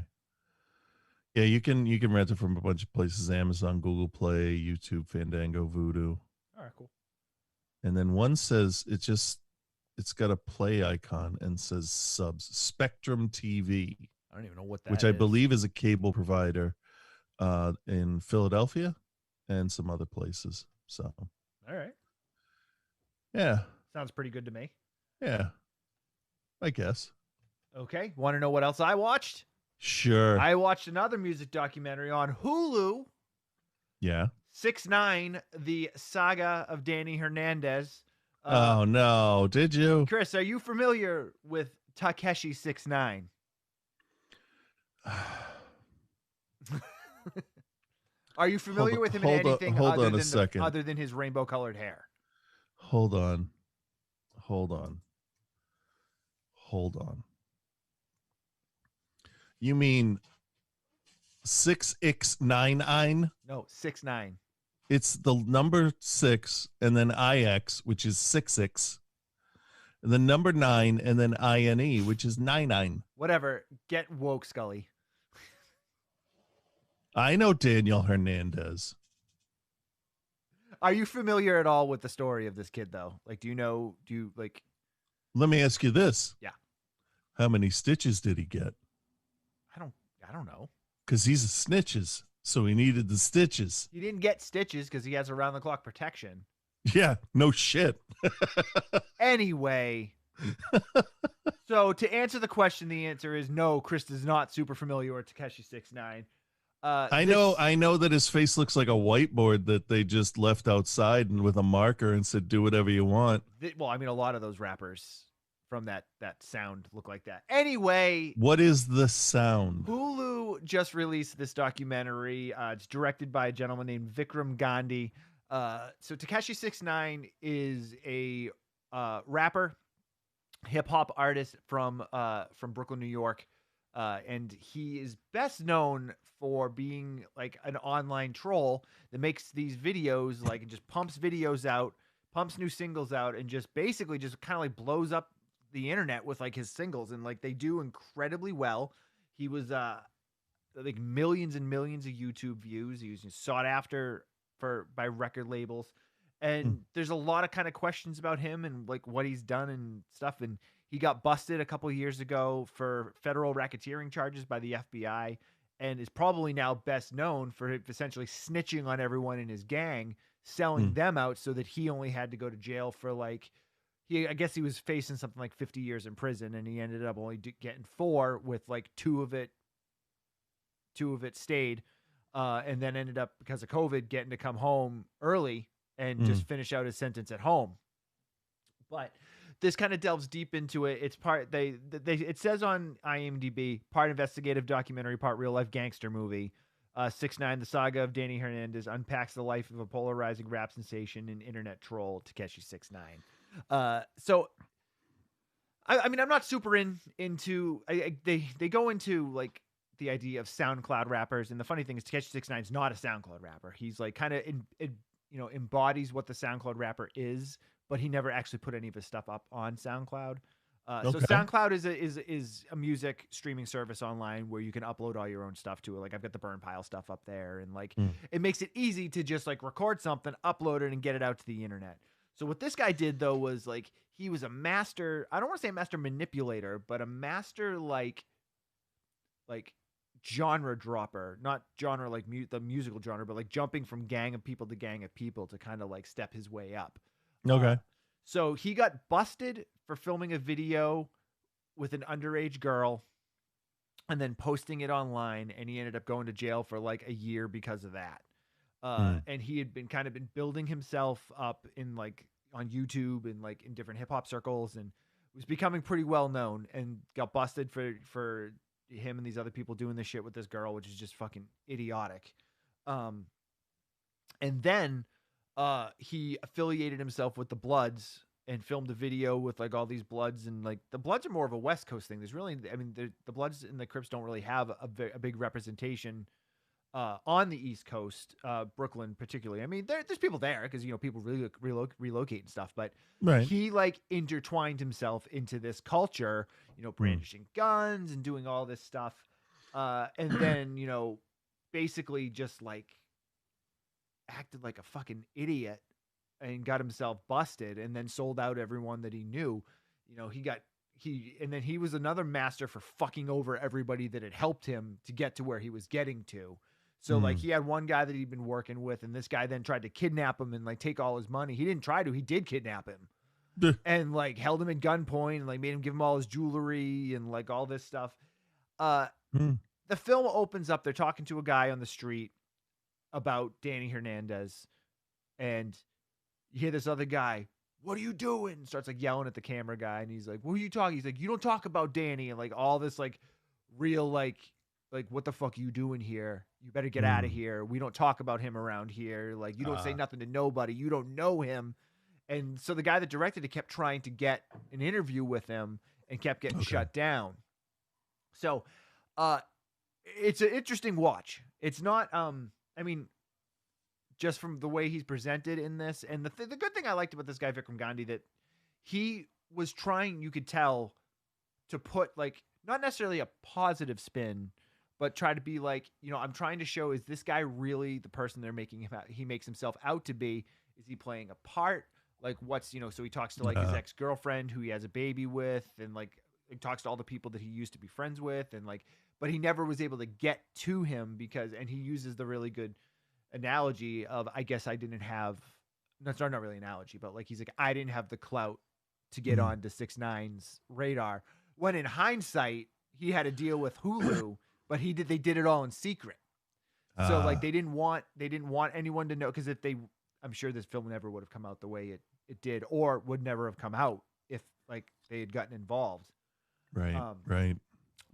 Yeah, you can rent it from a bunch of places: Amazon, Google Play, YouTube, Fandango, Vudu. All right, cool. And then one says it's got a play icon and says subs. Spectrum TV. I don't even know what that which is. I believe is a cable provider in Philadelphia and some other places. So, all right. Yeah. Sounds pretty good to me. Yeah, I guess. Okay. Want to know what else I watched? Sure. I watched another music documentary on Hulu. Yeah. 6ix9ine, the Saga of Danny Hernandez. Oh, no. Did you? Chris, are you familiar with Takeshi 6ix9ine? Are you familiar with him in anything other than his rainbow-colored hair? Hold on. You mean 6ix9ine? No, 6ix9ine. It's the number 6 and then IX, which is 66, and then number 9 and then INE, which is 99. Whatever. Get woke, Scully. I know Daniel Hernandez. Are you familiar at all with the story of this kid, though? Like, Let me ask you this. Yeah. How many stitches did he get? I don't know. Because he's a snitches, so he needed the stitches. He didn't get stitches because he has around-the-clock protection. Yeah, no shit. Anyway, so to answer the question, the answer is no. Chris is not super familiar with Takeshi 6ix9ine. I know that his face looks like a whiteboard that they just left outside and with a marker and said, "Do whatever you want." Well, I mean, a lot of those rappers from that sound look like that. Anyway, what is the sound? Hulu just released this documentary. It's directed by a gentleman named Vikram Gandhi. So Tekashi 6ix9ine is a rapper, hip hop artist from Brooklyn, New York. And he is best known for being like an online troll that makes these videos, like, and just pumps videos out, pumps new singles out, and just basically just kind of like blows up the internet with like his singles, and like they do incredibly well. He was like millions and millions of YouTube views. He was sought after by record labels. And there's a lot of kind of questions about him and like what he's done and stuff. And he got busted a couple of years ago for federal racketeering charges by the FBI, and is probably now best known for essentially snitching on everyone in his gang, selling them out so that he only had to go to jail for like, I guess he was facing something like 50 years in prison, and he ended up only getting 4, with like two of it stayed, and then ended up, because of COVID, getting to come home early and just finish out his sentence at home. But this kind of delves deep into it. It's part it says on IMDb, part investigative documentary, part real life gangster movie. 6ix9ine, the Saga of Danny Hernandez, unpacks the life of a polarizing rap sensation and internet troll Tekashi 6ix9ine. So I mean, I'm not super into they go into like the idea of SoundCloud rappers, and the funny thing is Tekashi 6ix9ine is not a SoundCloud rapper. He's like kind of embodies what the SoundCloud rapper is, but he never actually put any of his stuff up on SoundCloud. So SoundCloud is a music streaming service online where you can upload all your own stuff to it. Like I've got the Burn Pile stuff up there, and like it makes it easy to just like record something, upload it, and get it out to the internet. So what this guy did though was like he was a master. I don't want to say a master manipulator, but a master like genre dropper, not genre like the musical genre, but like jumping from gang of people to gang of people to kind of like step his way up. Okay. So he got busted for filming a video with an underage girl and then posting it online, and he ended up going to jail for like a year because of that. And he had been building himself up in like on YouTube and like in different hip hop circles, and was becoming pretty well known, and got busted for him and these other people doing this shit with this girl, which is just fucking idiotic. And then he affiliated himself with the Bloods and filmed a video with like all these Bloods, and like the Bloods are more of a West Coast thing. There's really, I mean, the Bloods and the Crips don't really have a big representation on the East Coast, Brooklyn particularly. I mean, there's people there because people really relocate and stuff, but he like intertwined himself into this culture, brandishing guns and doing all this stuff, and then basically just like acted like a fucking idiot and got himself busted, and then sold out everyone that he knew. And then he was another master for fucking over everybody that had helped him to get to where he was getting to. So like he had one guy that he'd been working with, and this guy then tried to kidnap him and like take all his money. He didn't try to, he did kidnap him. And like held him at gunpoint and like made him give him all his jewelry and like all this stuff. The film opens up, they're talking to a guy on the street about Danny Hernandez, and you hear this other guy, "What are you doing?" Starts like yelling at the camera guy, and he's like, "What are you talking?" He's like, "You don't talk about Danny," and like all this like real like what the fuck are you doing here? You better get out of here. We don't talk about him around here. Like you don't say nothing to nobody. You don't know him. And so the guy that directed it kept trying to get an interview with him and kept getting shut down. So it's an interesting watch. It's not I mean, just from the way he's presented in this, and the good thing I liked about this guy Vikram Gandhi, that he was trying, you could tell, to put like not necessarily a positive spin, but try to be like, I'm trying to show, is this guy really the person they're making him out? He makes himself out to be. Is he playing a part? Like what's, so he talks to like his ex-girlfriend who he has a baby with, and like he talks to all the people that he used to be friends with, and like, but he never was able to get to him and he uses the really good analogy of, I guess I didn't have, that's not really an analogy, but like, he's like, I didn't have the clout to get on to 6ix9ine's radar, when in hindsight, he had to deal with Hulu, but they did it all in secret. So like they didn't want anyone to know, because I'm sure this film never would have come out the way it did, or would never have come out if like they had gotten involved. Right. Right.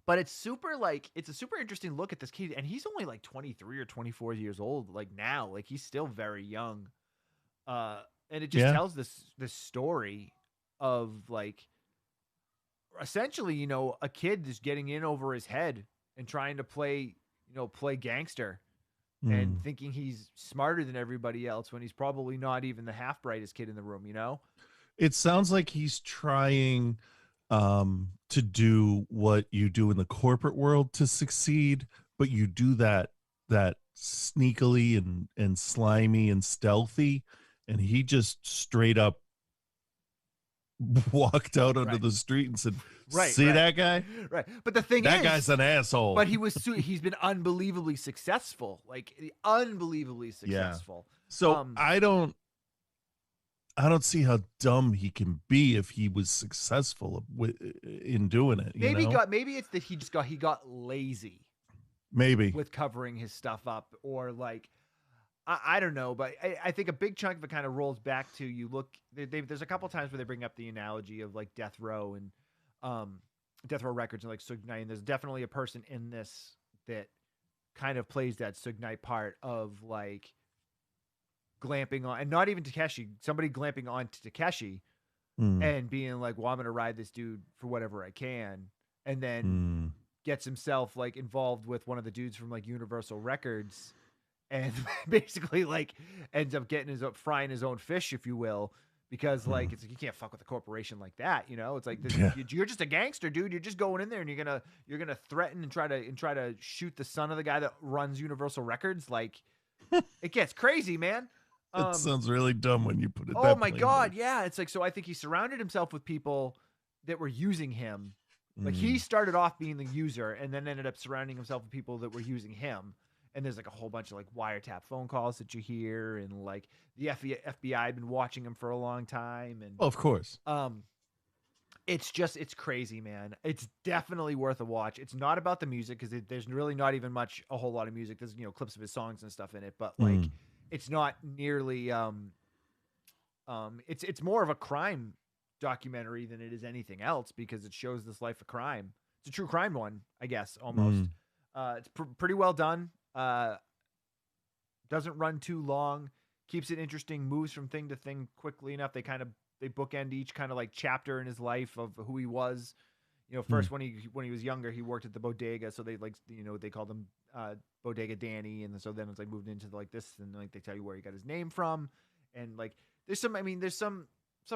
But it's a super interesting look at this kid, and he's only like 23 or 24 years old. Like now, like he's still very young. And it just tells this story of like essentially, you know, a kid just getting in over his head and trying to play gangster and thinking he's smarter than everybody else when he's probably not even the half brightest kid in the room, you know? It sounds like he's trying to do what you do in the corporate world to succeed, but you do that sneakily and slimy and stealthy, and he just straight up walked out onto the street and said, see that guy? Right. But the thing that guy's an asshole. But he's been unbelievably successful. Like unbelievably successful. Yeah. So I don't see how dumb he can be if he was successful in doing it. Maybe it's that he got lazy. Maybe with covering his stuff up, or like I don't know, but I think a big chunk of it kind of rolls back to you look. There's a couple times where they bring up the analogy of like Death Row and Death Row Records and like Suge Knight, and there's definitely a person in this that kind of plays that Suge Knight part of like glamping on, and not even Takeshi, somebody glamping on to Takeshi and being like, well, I'm going to ride this dude for whatever I can. And then gets himself like involved with one of the dudes from like Universal Records and basically like ends up frying his own fish, if you will, because like, it's like, you can't fuck with a corporation like that. You know, it's like, you're just a gangster, dude. You're just going in there and you're going to threaten and try to shoot the son of the guy that runs Universal Records. Like it gets crazy, man. It sounds really dumb when you put it. Oh my God. Yeah. It's like, so I think he surrounded himself with people that were using him. Like he started off being the user and then ended up surrounding himself with people that were using him. And there's like a whole bunch of like wiretap phone calls that you hear. And like the FBI had been watching him for a long time. And of course, it's crazy, man. It's definitely worth a watch. It's not about the music, because there's really not even a whole lot of music. There's, you know, clips of his songs and stuff in it, but like it's not nearly it's more of a crime documentary than it is anything else, because it shows this life of crime. It's a true crime one, I guess, almost. It's pretty well done. Doesn't run too long, keeps it interesting, moves from thing to thing quickly enough. They bookend each kind of like chapter in his life of who he was. You know, first when he was younger, he worked at the bodega, so they like, you know, they called him Bodega Danny, and so then it's like moved into like this, and like they tell you where he got his name from, and like there's some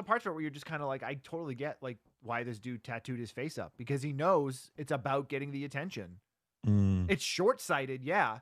parts of it where you're just kind of like, I totally get like why this dude tattooed his face up, because he knows it's about getting the attention. It's short-sighted, yeah,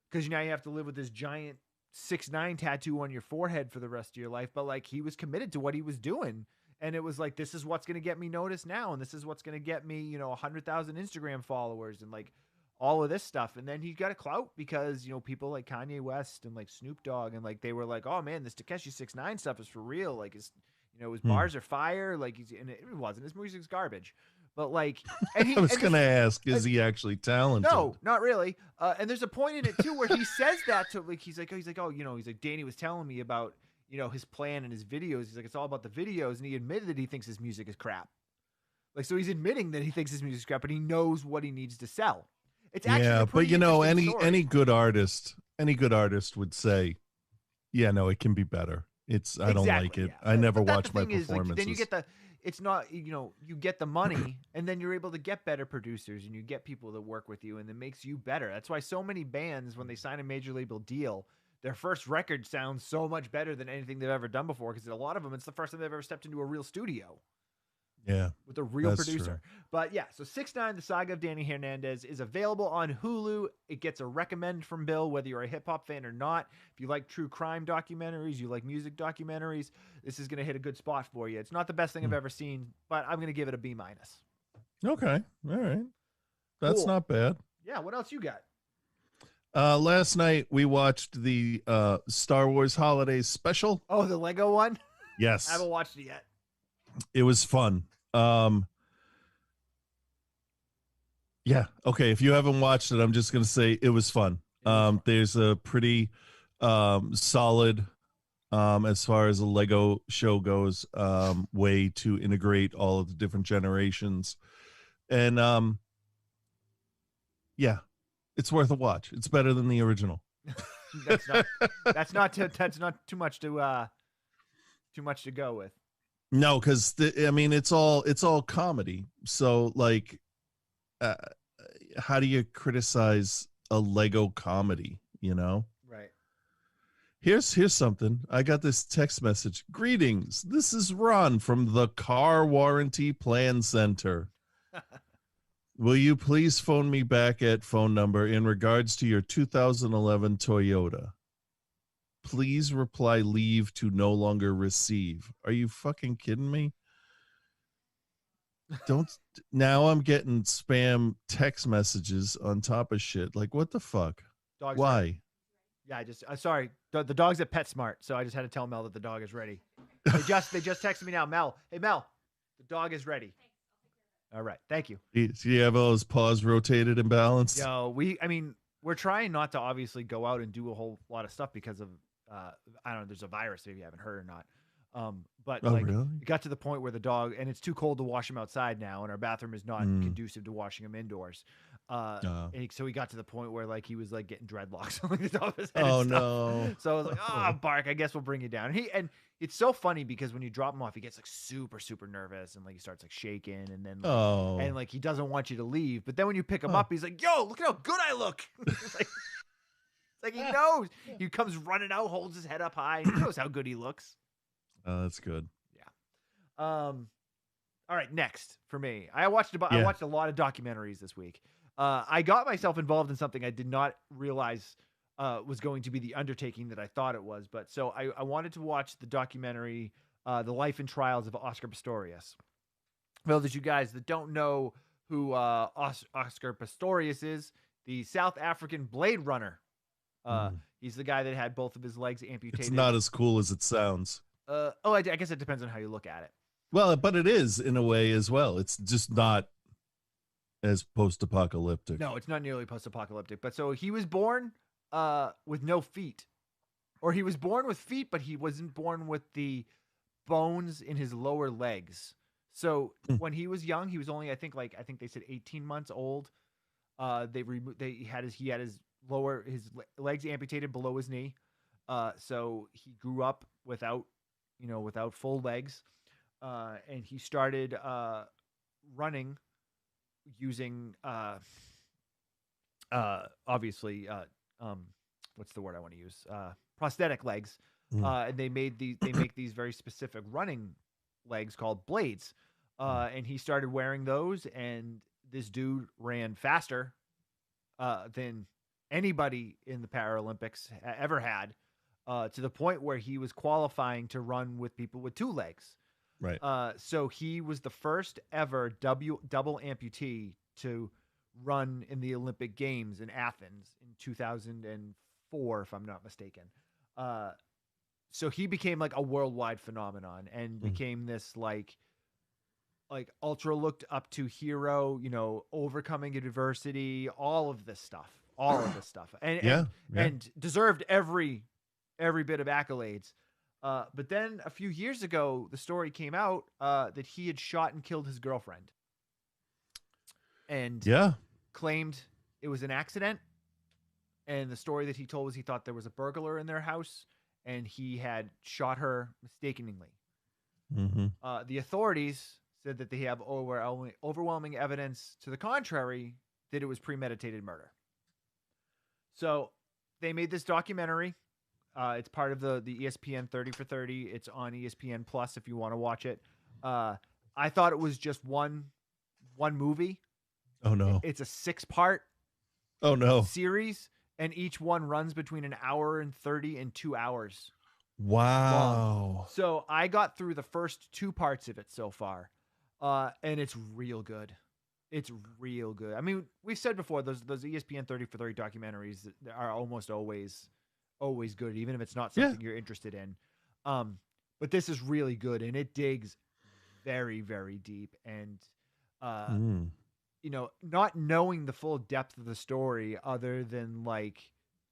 because now you have to live with this giant 6'9" tattoo on your forehead for the rest of your life, but like he was committed to what he was doing. And it was like, this is what's going to get me noticed now. And this is what's going to get me, you know, 100,000 Instagram followers and like all of this stuff. And then he got a clout because, you know, people like Kanye West and like Snoop Dogg and like, they were like, oh man, this Takeshi 6ix9ine stuff is for real. Like his, you know, his bars are fire. Like and it wasn't, his music's garbage, but like, and I was going to ask, is he actually talented? No, not really. And there's a point in it too, where he says that to like, he's like, oh, you know, he's like, Danny was telling me about, you know, his plan and his videos. He's like, it's all about the videos. And he admitted that he thinks his music is crap. Like, so he's admitting that he thinks his music is crap, but he knows what he needs to sell. It's actually but you know, any good artist would say, yeah, no, it can be better. I don't like it. Yeah. I never watch my performances. Like, then you get it's not, you know, you get the money and then you're able to get better producers and you get people that work with you, and it makes you better. That's why so many bands, when they sign a major label deal, their first record sounds so much better than anything they've ever done before, because a lot of them, it's the first time they've ever stepped into a real studio. Yeah. With a real producer. True. But yeah, so 6ix9ine, The Saga of Danny Hernandez, is available on Hulu. It gets a recommend from Bill, whether you're a hip-hop fan or not. If you like true crime documentaries, you like music documentaries, this is going to hit a good spot for you. It's not the best thing I've ever seen, but I'm going to give it a B-. Okay. All right. That's not bad. Yeah, what else you got? Last night we watched the Star Wars Holidays special. Oh, the Lego one? Yes. I haven't watched it yet. It was fun. Yeah. Okay. If you haven't watched it, I'm just going to say it was fun. There's a pretty solid as far as a Lego show goes, way to integrate all of the different generations. And yeah, it's worth a watch. It's better than the original. that's not too much to go with. No, because I mean it's all comedy. So like, uh, how do you criticize a Lego comedy? You know. Right. Here's something. I got this text message. Greetings. This is Ron from the Car Warranty Plan Center. Will you please phone me back at phone number in regards to your 2011 Toyota? Please reply leave to no longer receive. Are you fucking kidding me? Don't now I'm getting spam text messages on top of shit. Like what the fuck? Dog's Why? Ready. Yeah, I just sorry. The dog's at PetSmart, so I just had to tell Mel that the dog is ready. They just texted me now. Mel, hey Mel, the dog is ready. All right, thank you. Do you have all his paws rotated and balanced? Yo, we're trying not to obviously go out and do a whole lot of stuff because of I don't know, there's a virus if you haven't heard or not. But really? it got to the point where the dog, and it's too cold to wash him outside now, and our bathroom is not conducive to washing him indoors. And so he got to the point where like he was like getting dreadlocks on the top of his head. Oh and stuff. no! So I was like, oh, Bark, I guess we'll bring you down. And it's so funny because when you drop him off, he gets like super, super nervous and like he starts like shaking, and then and like he doesn't want you to leave. But then when you pick him up, he's like, yo, look at how good I look. It's like he knows. He comes running out, holds his head up high, and he knows how good he looks. Oh, that's good. Yeah. All right, next for me. I watched a lot of documentaries this week. I got myself involved in something I did not realize was going to be the undertaking that I thought it was. But so I wanted to watch the documentary, The Life and Trials of Oscar Pistorius. Well, there's you guys that don't know who Oscar Pistorius is, the South African Blade Runner. He's the guy that had both of his legs amputated. It's not as cool as it sounds. I guess it depends on how you look at it. Well, but it is in a way as well. It's just not as post-apocalyptic. No, it's not nearly post-apocalyptic. But so he was born with no feet. Or he was born with feet, but he wasn't born with the bones in his lower legs. So when he was young, he was only I think they said 18 months old. He had his legs amputated below his knee. So he grew up without full legs. And he started running using obviously what's the word I want to use? Prosthetic legs. And they make these very specific running legs called blades. And he started wearing those, and this dude ran faster than anybody in the Paralympics ever had, to the point where he was qualifying to run with people with two legs. Right. So he was the first ever double amputee to run in the Olympic Games in Athens in 2004, if I'm not mistaken. So he became like a worldwide phenomenon and became this like ultra looked up to hero, overcoming adversity, all of this stuff, and deserved every bit of accolades. But then a few years ago, the story came out that he had shot and killed his girlfriend, and claimed it was an accident. And the story that he told was he thought there was a burglar in their house, and he had shot her mistakenly. The authorities said that they have overwhelming evidence to the contrary that it was premeditated murder. So they made this documentary. It's part of the ESPN 30 for 30. It's on ESPN Plus if you want to watch it. I thought it was just one movie. Oh no! It's a 6-part. Oh no! Series, and each one runs between an hour and 30 and 2 hours. Wow! Long. So I got through the first 2 parts of it so far, and it's real good. It's real good. I mean, we've said before those ESPN 30 for 30 documentaries are almost always good, even if it's not something you're interested in. But this is really good, and it digs very, very deep. And not knowing the full depth of the story, other than like,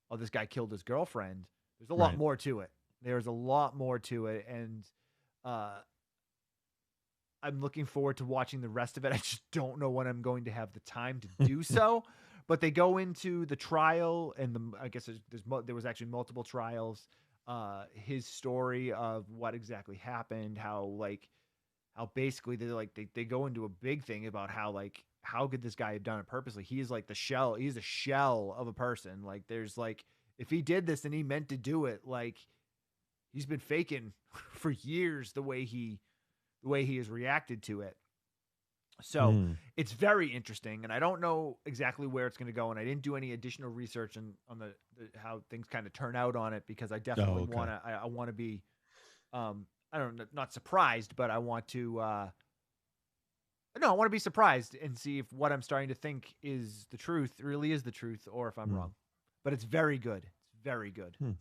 oh, this guy killed his girlfriend. There's a lot more to it. There's a lot more to it, and I'm looking forward to watching the rest of it. I just don't know when I'm going to have the time to do so. But they go into the trial, and I guess there was actually multiple trials. His story of what exactly happened, how basically they go into a big thing about how could this guy have done it purposely? He's like he's a shell of a person. Like there's if he did this and he meant to do it, he's been faking for years the way he has reacted to it. So it's very interesting, and I don't know exactly where it's going to go, and I didn't do any additional research on the how things kind of turn out on it, because I definitely want to. I want to be, I don't know, not surprised, but I want to. No, I want to be surprised and see if what I'm starting to think is the truth, really is the truth, or if I'm wrong. But it's very good. It's very good. So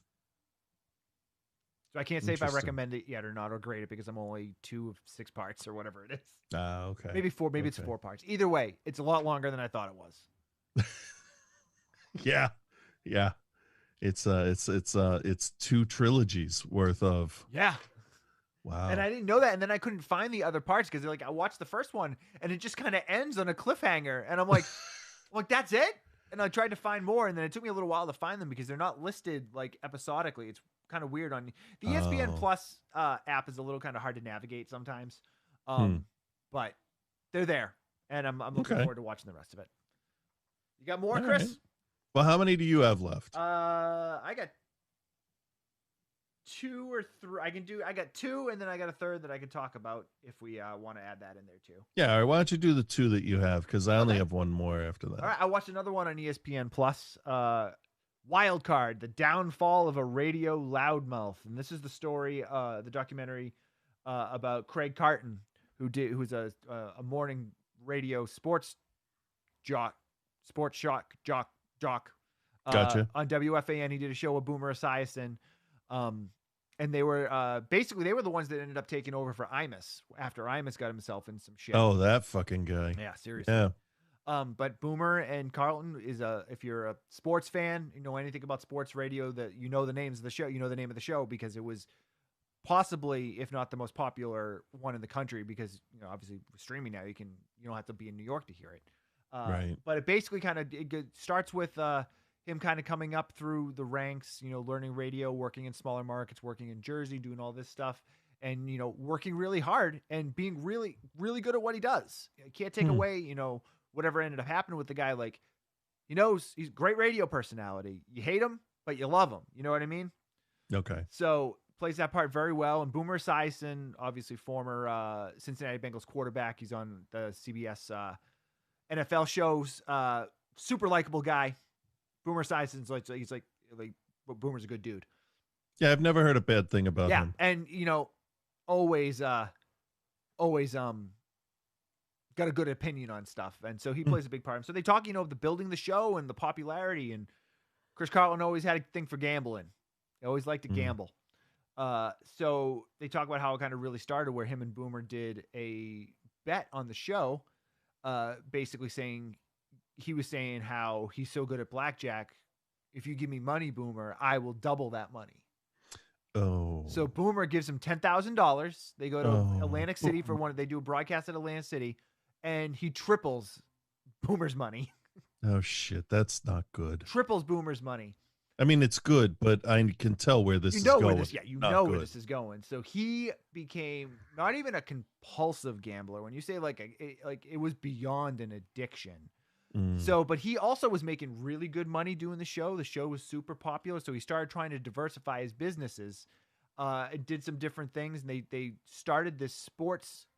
I can't say if I recommend it yet or not, or grade it, because I'm only 2 of 6 parts or whatever it is. Okay. Maybe 4. Maybe it's 4 parts. Either way, it's a lot longer than I thought it was. Yeah. It's 2 trilogies worth of. Yeah. Wow. And I didn't know that, and then I couldn't find the other parts because I watched the first one and it just kind of ends on a cliffhanger, and I'm like, that's it. And I tried to find more, and then it took me a little while to find them because they're not listed episodically. It's kind of weird on the ESPN Plus app. Is a little kind of hard to navigate sometimes, but they're there, and I'm looking forward to watching the rest of it. You got more, Chris? Right. Well, how many do you have left? I got 2 or 3. I got 2, and then I got a third that I could talk about if we want to add that in there too. Yeah, all right, why don't you do the 2 that you have, because I only have one more after that. All right, I watched another one on ESPN Plus. Wild Card: The Downfall of a Radio Loudmouth, and this is the story, the documentary about Craig Carton, who's a morning radio sports jock. Gotcha. On WFAN. He did a show with Boomer Esiason. And they were basically the ones that ended up taking over for Imus after Imus got himself in some shit. Oh, that fucking guy. Yeah, seriously. Yeah. But Boomer and Carlton is if you're a sports fan, you know anything about sports radio, that you know the names of the show, you know the name of the show, because it was possibly, if not the most popular one in the country, because obviously with streaming now you don't have to be in New York to hear it. Right. But it basically it starts with him kind of coming up through the ranks, learning radio, working in smaller markets, working in Jersey, doing all this stuff, and, working really hard and being really, really good at what he does. You can't take away, whatever ended up happening with the guy. He's a great radio personality. You hate him, but you love him. You know what I mean? Okay. So plays that part very well. And Boomer Esiason, obviously former Cincinnati Bengals quarterback. He's on the CBS NFL shows. Super likable guy. Boomer Esiason's he's like Boomer's a good dude. Yeah, I've never heard a bad thing about him. And always got a good opinion on stuff, and so he plays a big part. So they talk, of the building the show and the popularity. And Chris Carlin always had a thing for gambling. He always liked to gamble. So they talk about how it kind of really started, where him and Boomer did a bet on the show, basically saying how he's so good at blackjack. If you give me money, Boomer, I will double that money. Oh. So Boomer gives him $10,000. They go to Atlantic City they do a broadcast at Atlantic City, and he triples Boomer's money. Oh shit, that's not good. Triples Boomer's money. I mean, it's good, but I can tell where this is going. Where this is going. So he became not even a compulsive gambler. When you say it was beyond an addiction. So, but he also was making really good money doing the show. The show was super popular, so he started trying to diversify his businesses. Did some different things, and they started this sports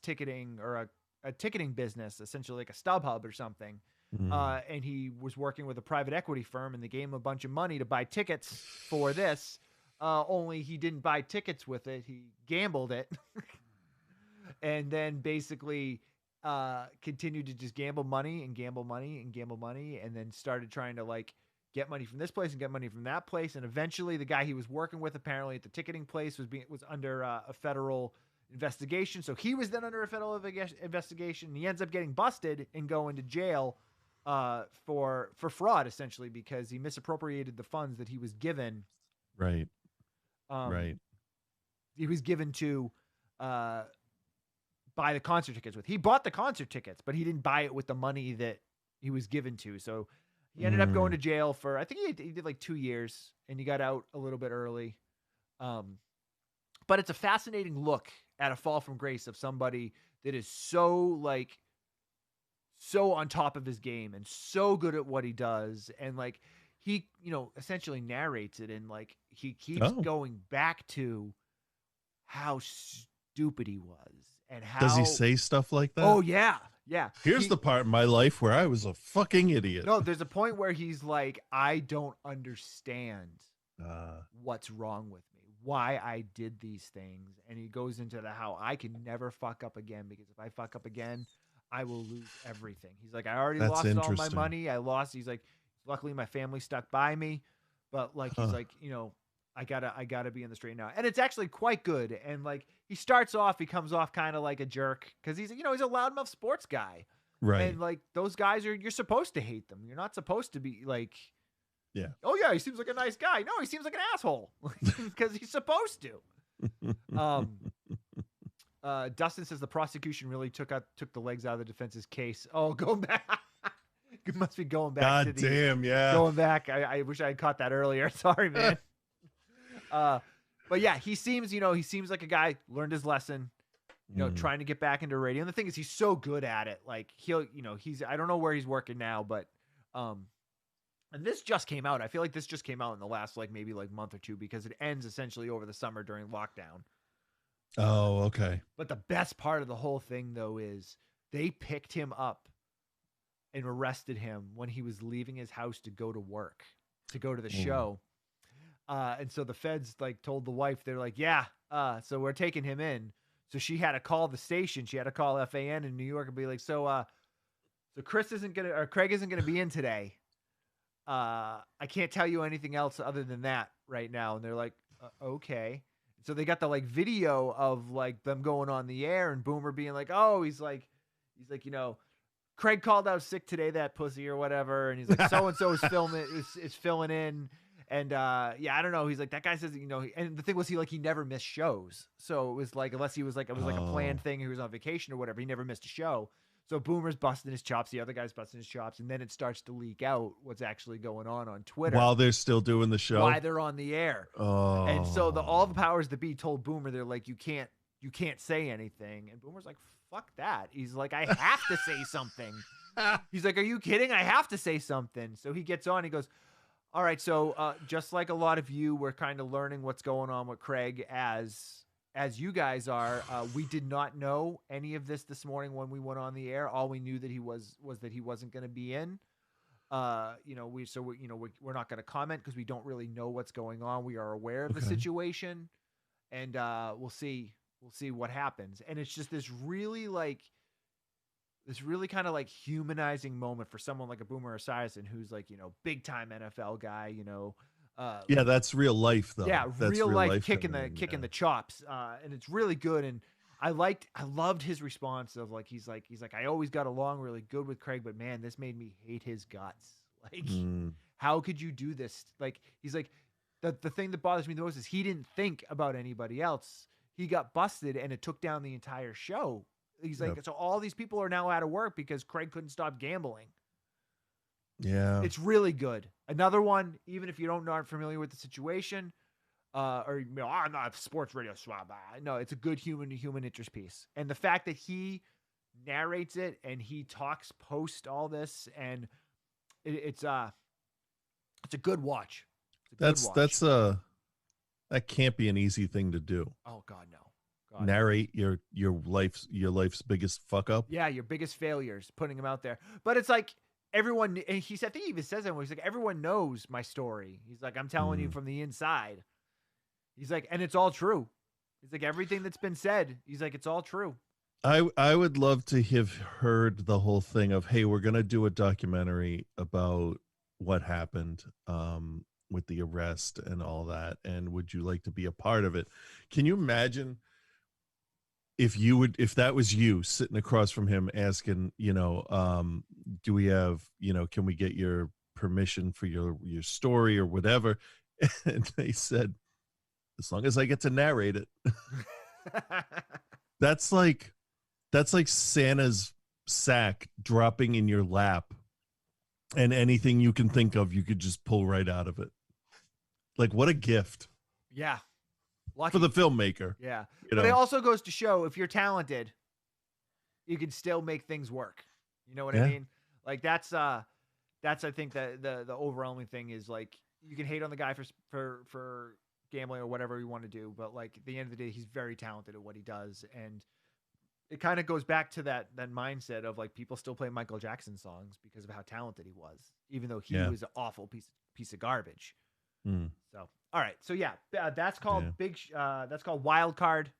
ticketing, or a ticketing business, essentially like a StubHub or something. And he was working with a private equity firm, and they gave him a bunch of money to buy tickets for this. Only he didn't buy tickets with it; he gambled it, and then basically continued to just gamble money, and then started trying to get money from this place and get money from that place. And eventually the guy he was working with, apparently at the ticketing place, was under a federal investigation. So he was then under a federal investigation. He ends up getting busted and going to jail for fraud, essentially, because he misappropriated the funds that he was given. Right. Right. He was given to buy the concert tickets with. He bought the concert tickets, but he didn't buy it with the money that he was given to. So he ended up going to jail for, I think he did like 2 years, and he got out a little bit early. But it's a fascinating look at a fall from grace of somebody that is so on top of his game and so good at what he does. And like, he, essentially narrates it, and like, he keeps going back to how stupid he was and how. Does he say stuff like that? Oh yeah. Yeah. Here's the part in my life where I was a fucking idiot. No, there's a point where he's like, I don't understand what's wrong with me, why I did these things. And he goes into how I can never fuck up again, because if I fuck up again, I will lose everything. He's like, I already lost all my money. He's like, luckily my family stuck by me, but like, he's like, I gotta be in the straight now. And it's actually quite good. And like, he comes off kind of like a jerk, because he's a loudmouth sports guy. Right. And like, those guys you're supposed to hate them. You're not supposed to be like, yeah, oh yeah, he seems like a nice guy. No, he seems like an asshole, because he's supposed to. Dustin says the prosecution really took the legs out of the defense's case. Oh, go back. It must be going back. God damn, yeah. Going back. I wish I had caught that earlier. Sorry, man. But yeah, he seems like a guy learned his lesson, trying to get back into radio. And the thing is, he's so good at it. Like, I don't know where he's working now, but, and this just came out. I feel like this just came out in the last, maybe month or two, because it ends essentially over the summer during lockdown. Oh, okay. But the best part of the whole thing, though, is they picked him up and arrested him when he was leaving his house to go to work, to go to the show. And so the feds told the wife, they're like, yeah, so we're taking him in. So she had to call the station. She had to call FAN in New York and be like, so Craig isn't going to be in today. I can't tell you anything else other than that right now. And they're like, okay. So they got the video of them going on the air, and Boomer being like, oh, he's like, Craig called out sick today, that pussy or whatever. And he's like, so-and-so is filling in. And I don't know. He's like, that guy says, and the thing was, he never missed shows. So it was unless he was it was a planned thing, he was on vacation or whatever, he never missed a show. So Boomer's busting his chops, the other guy's busting his chops, and then it starts to leak out what's actually going on Twitter while they're still doing the show, while they're on the air. Oh. And so all the powers that be told Boomer, they're like, you can't say anything. And Boomer's like, fuck that. He's like, I have to say something. He's like, are you kidding? I have to say something. So he gets on, he goes, all right, so just like a lot of you, we're kind of learning what's going on with Craig as you guys are. We did not know any of this morning when we went on the air. All we knew that was that he wasn't going to be in. We're not going to comment because we don't really know what's going on. We are aware of the situation, and we'll see what happens. And it's just this really kind of humanizing moment for someone like a Boomer Esiason, who's big time NFL guy, yeah, that's real life though. Yeah, that's real life kicking the chops. And it's really good. And I loved his response of he's like, I always got along really good with Craig, but man, this made me hate his guts. How could you do this? He's like, the thing that bothers me the most is he didn't think about anybody else. He got busted and it took down the entire show. He's like, so all these people are now out of work because Craig couldn't stop gambling. Yeah. It's really good. Another one, even if you aren't familiar with the situation, or I'm not a sports radio swab. No, it's a good human to human interest piece. And the fact that he narrates it and he talks post all this, and it's a good watch. That can't be an easy thing to do. Oh God, no. Narrate your life's biggest fuck up. Yeah, your biggest failures, putting them out there. But it's everyone, and I think he even says that, he's like, everyone knows my story. He's like, I'm telling you from the inside. He's like, and it's all true. He's like, everything that's been said, he's like, it's all true. I would love to have heard the whole thing of, hey, we're gonna do a documentary about what happened with the arrest and all that, and would you like to be a part of it? Can you imagine if that was you sitting across from him asking, do we have, can we get your permission for your story or whatever? And they said, as long as I get to narrate it. That's like Santa's sack dropping in your lap, and anything you can think of, you could just pull right out of it. Like, what a gift. Yeah. Lucky. For the filmmaker. Yeah. You but know? It also goes to show if you're talented, you can still make things work. You know what I mean? Like that's I think that the overwhelming thing is like you can hate on the guy for gambling or whatever you want to do, but like at the end of the day, he's very talented at what he does. And it kind of goes back to that mindset of like people still play Michael Jackson songs because of how talented he was, even though he was an awful piece of garbage. So, all right. So yeah, that's called that's called Wild Card.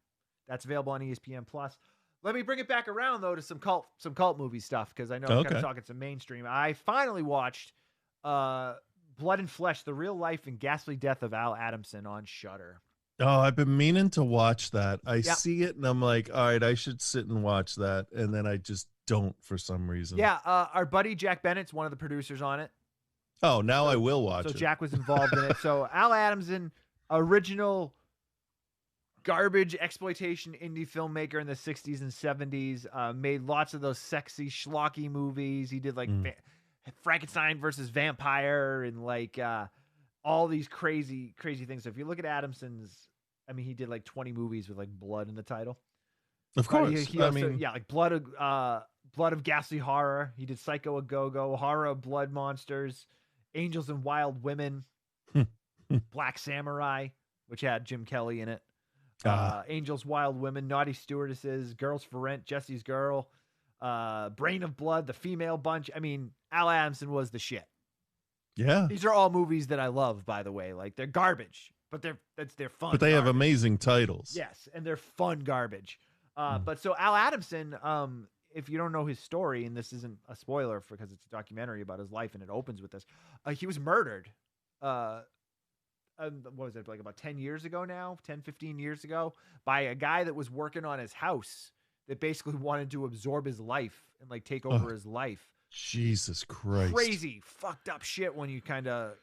That's available on ESPN Plus. Let me bring it back around though to some cult movie stuff, because I know I'm kind of talking some mainstream. I finally watched Blood and Flesh: The Real Life and Ghastly Death of Al Adamson on Shudder. Oh, I've been meaning to watch that. I see it and I'm like, all right, I should sit and watch that, and then I just don't for some reason. Yeah, our buddy Jack Bennett's one of the producers on it. Oh, now I will watch it. So Jack was involved in it. So Al Adamson, original garbage exploitation indie filmmaker in the 60s and 70s, made lots of those sexy schlocky movies. He did like Frankenstein versus Vampire and like all these crazy things. So if you look at Adamson's, I mean, he did like 20 movies with like blood in the title. Of course. He also, like Blood of Ghastly Horror. He did Psycho a Go-Go, Horror of Blood Monsters, Angels and Wild Women, Black Samurai, which had Jim Kelly in it. Angels, Wild Women, Naughty Stewardesses, Girls for Rent, Jesse's Girl, Brain of Blood, The Female Bunch. I mean, Al Adamson was the shit. Yeah. These are all movies that I love, by the way. Like, they're garbage, but they're fun. But they have amazing titles. Yes, and they're fun garbage. But so Al Adamson, if you don't know his story, and this isn't a spoiler because it's a documentary about his life and it opens with this, he was murdered. What was it, like about 10 years ago now, 10, 15 years ago, by a guy that was working on his house that basically wanted to absorb his life and like take over his life. Jesus Christ. Crazy, fucked up shit when you kind of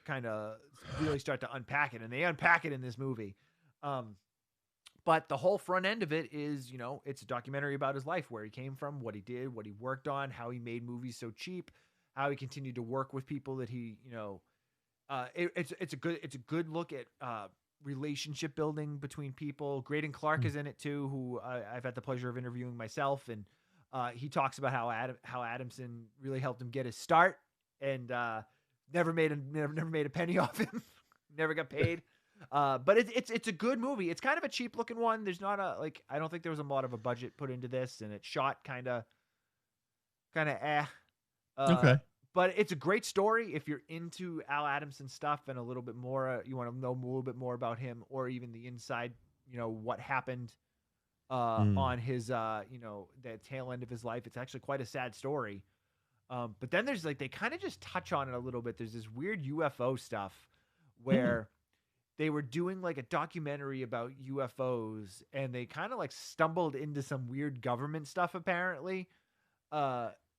really start to unpack it. And they unpack it in this movie. But the whole front end of it is, you know, it's a documentary about his life, where he came from, what he did, what he worked on, how he made movies so cheap, how he continued to work with people that he, you know, it's a good look at relationship building between people. Graydon Clark is in it too, who I've had the pleasure of interviewing myself, and he talks about how Adamson really helped him get his start, and never made a penny off him, never got paid. But it's a good movie. It's kind of a cheap looking one. There's not I don't think there was a lot of a budget put into this, and it's shot kind of okay. But it's a great story if you're into Al Adamson stuff and a little bit more. You want to know a little bit more about him, or even the inside, you know, what happened on his, you know, the tail end of his life. It's actually quite a sad story. But then there's like, they kind of just touch on it a little bit. There's this weird UFO stuff where they were doing like a documentary about UFOs, and they kind of like stumbled into some weird government stuff apparently.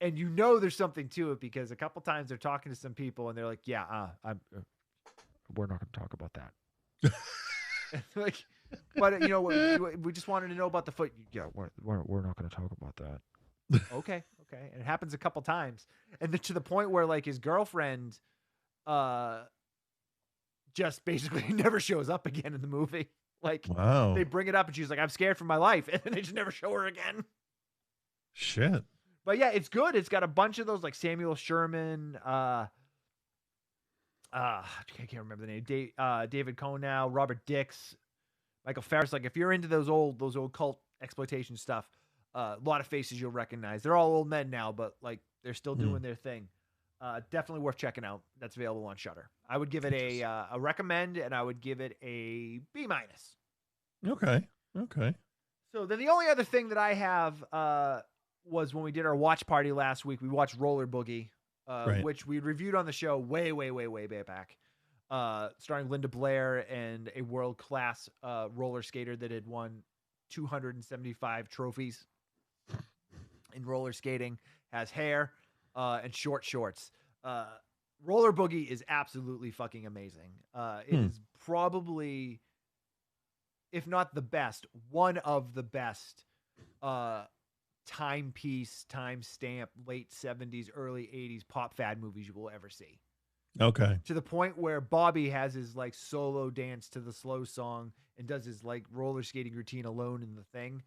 And you know there's something to it, because a couple times they're talking to some people and they're like, yeah, we're not going to talk about that. Like, but you know, we just wanted to know about the foot. Yeah, we're not going to talk about that. Okay. And it happens a couple times. And then to the point where like his girlfriend, just basically never shows up again in the movie. Like, wow. They bring it up and she's like, I'm scared for my life. And then they just never show her again. Shit. But yeah, it's good. It's got a bunch of those like Samuel Sherman, I can't remember the name. David Conow, Robert Dix, Michael Ferris. Like if you're into those old cult exploitation stuff, a lot of faces you'll recognize. They're all old men now, but like they're still doing their thing. Definitely worth checking out. That's available on Shudder. I would give it a recommend, and I would give it a B-. Okay. So then the only other thing that I have was when we did our watch party last week, we watched Roller Boogie, which we reviewed on the show way back, starring Linda Blair and a world-class roller skater that had won 275 trophies in roller skating, has hair and short shorts. Roller Boogie is absolutely fucking amazing. It is probably if not the best, one of the best timepiece, timestamp, late 70s, early 80s pop fad movies you will ever see. Okay. To the point where Bobby has his like solo dance to the slow song and does his like roller skating routine alone in the thing.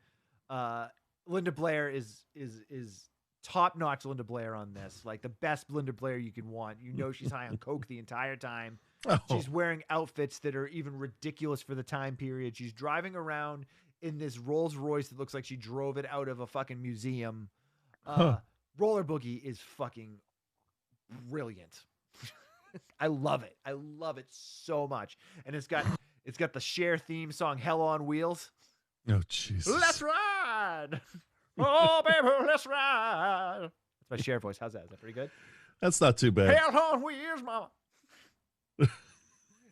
Linda Blair is top notch Linda Blair on this. Like the best Linda Blair you can want. You know she's high on coke the entire time. Oh. She's wearing outfits that are even ridiculous for the time period. She's driving around in this Rolls Royce that looks like she drove it out of a fucking museum. Roller Boogie is fucking brilliant. I love it. I love it so much. And it's got the Cher theme song, Hell on Wheels. Oh, Jesus. Let's ride. Oh, baby, let's ride. That's my Cher voice. How's that? Is that pretty good? That's not too bad. Hell on Wheels, mama.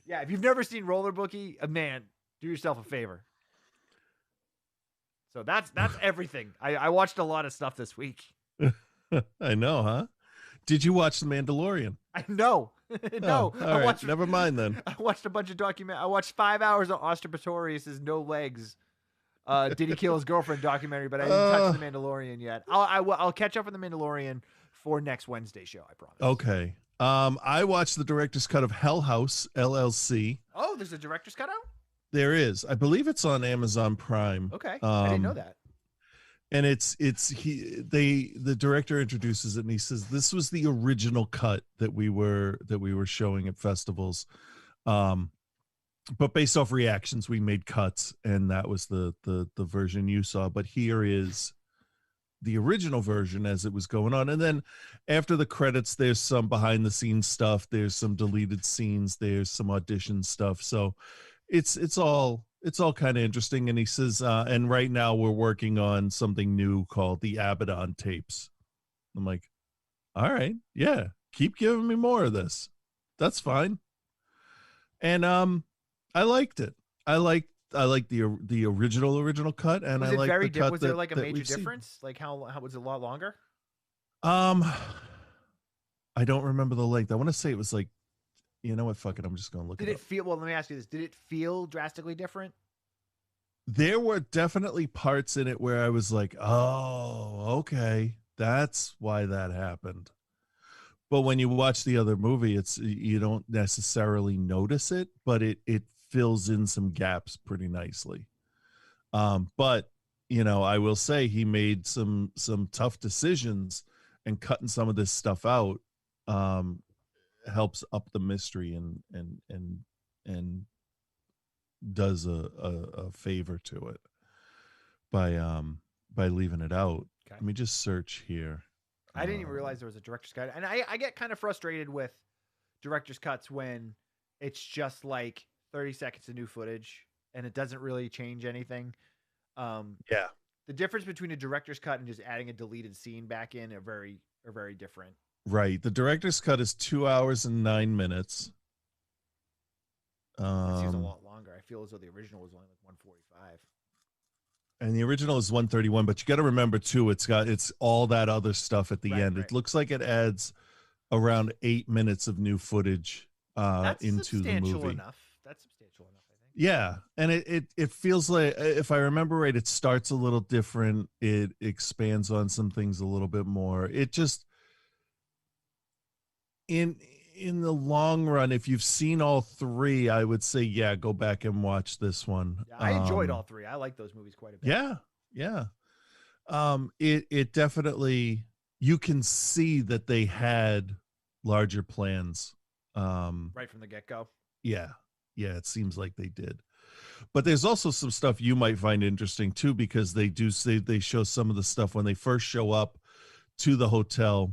Yeah, if you've never seen Roller Boogie, man, do yourself a favor. So that's everything. I watched a lot of stuff this week. I know, huh? Did you watch The Mandalorian? I know. No. Oh, all right. Never mind then. I watched a bunch of I watched 5 hours of Oscar Pistorius' No Legs. Did he kill his girlfriend documentary, but I didn't touch The Mandalorian yet. I'll catch up on The Mandalorian for next Wednesday show, I promise. Okay. I watched the director's cut of Hell House, LLC. Oh, there's a director's cut out? There is. I believe it's on Amazon Prime. Okay. I didn't know that. And the director introduces it and he says this was the original cut that we were showing at festivals, but based off reactions we made cuts, and that was the version you saw. But here is the original version as it was going on, and then after the credits there's some behind the scenes stuff, there's some deleted scenes, there's some audition stuff. So it's all kind of interesting. And he says, and right now we're working on something new called the Abaddon Tapes. I'm like, all right, yeah, keep giving me more of this. That's fine. And I liked it. I like the original cut, and was I like the cut. Was there like a major difference? Like how was it a lot longer? I don't remember the length. I want to say it was like, you know what? Fuck it. I'm just going to look Did it it up. feel, well, let me ask you this. Did it feel drastically different? There were definitely parts in it where I was like, oh, okay. That's why that happened. But when you watch the other movie, you don't necessarily notice it, but it fills in some gaps pretty nicely. But, you know, I will say he made some tough decisions, and cutting some of this stuff out helps up the mystery and does a favor to it by leaving it out. Okay. Let me just search here. I didn't even realize there was a director's cut, and I get kind of frustrated with director's cuts when it's just like 30 seconds of new footage and it doesn't really change anything. Yeah, the difference between a director's cut and just adding a deleted scene back in are very different. Right. The director's cut is 2 hours and 9 minutes. It seems a lot longer. I feel as though the original was only like 145. And the original is 131, but you got to remember too, it's all that other stuff at the end. Right. It looks like it adds around 8 minutes of new footage into the movie. Enough. That's substantial enough, I think. Yeah, and it feels like, if I remember right, it starts a little different. It expands on some things a little bit more. It just in the long run, if you've seen all three, I would say, yeah, go back and watch this one. Yeah, I enjoyed all three. I like those movies quite a bit. Yeah. It definitely, you can see that they had larger plans. Right from the get-go. Yeah, it seems like they did. But there's also some stuff you might find interesting too, because they show some of the stuff when they first show up to the hotel.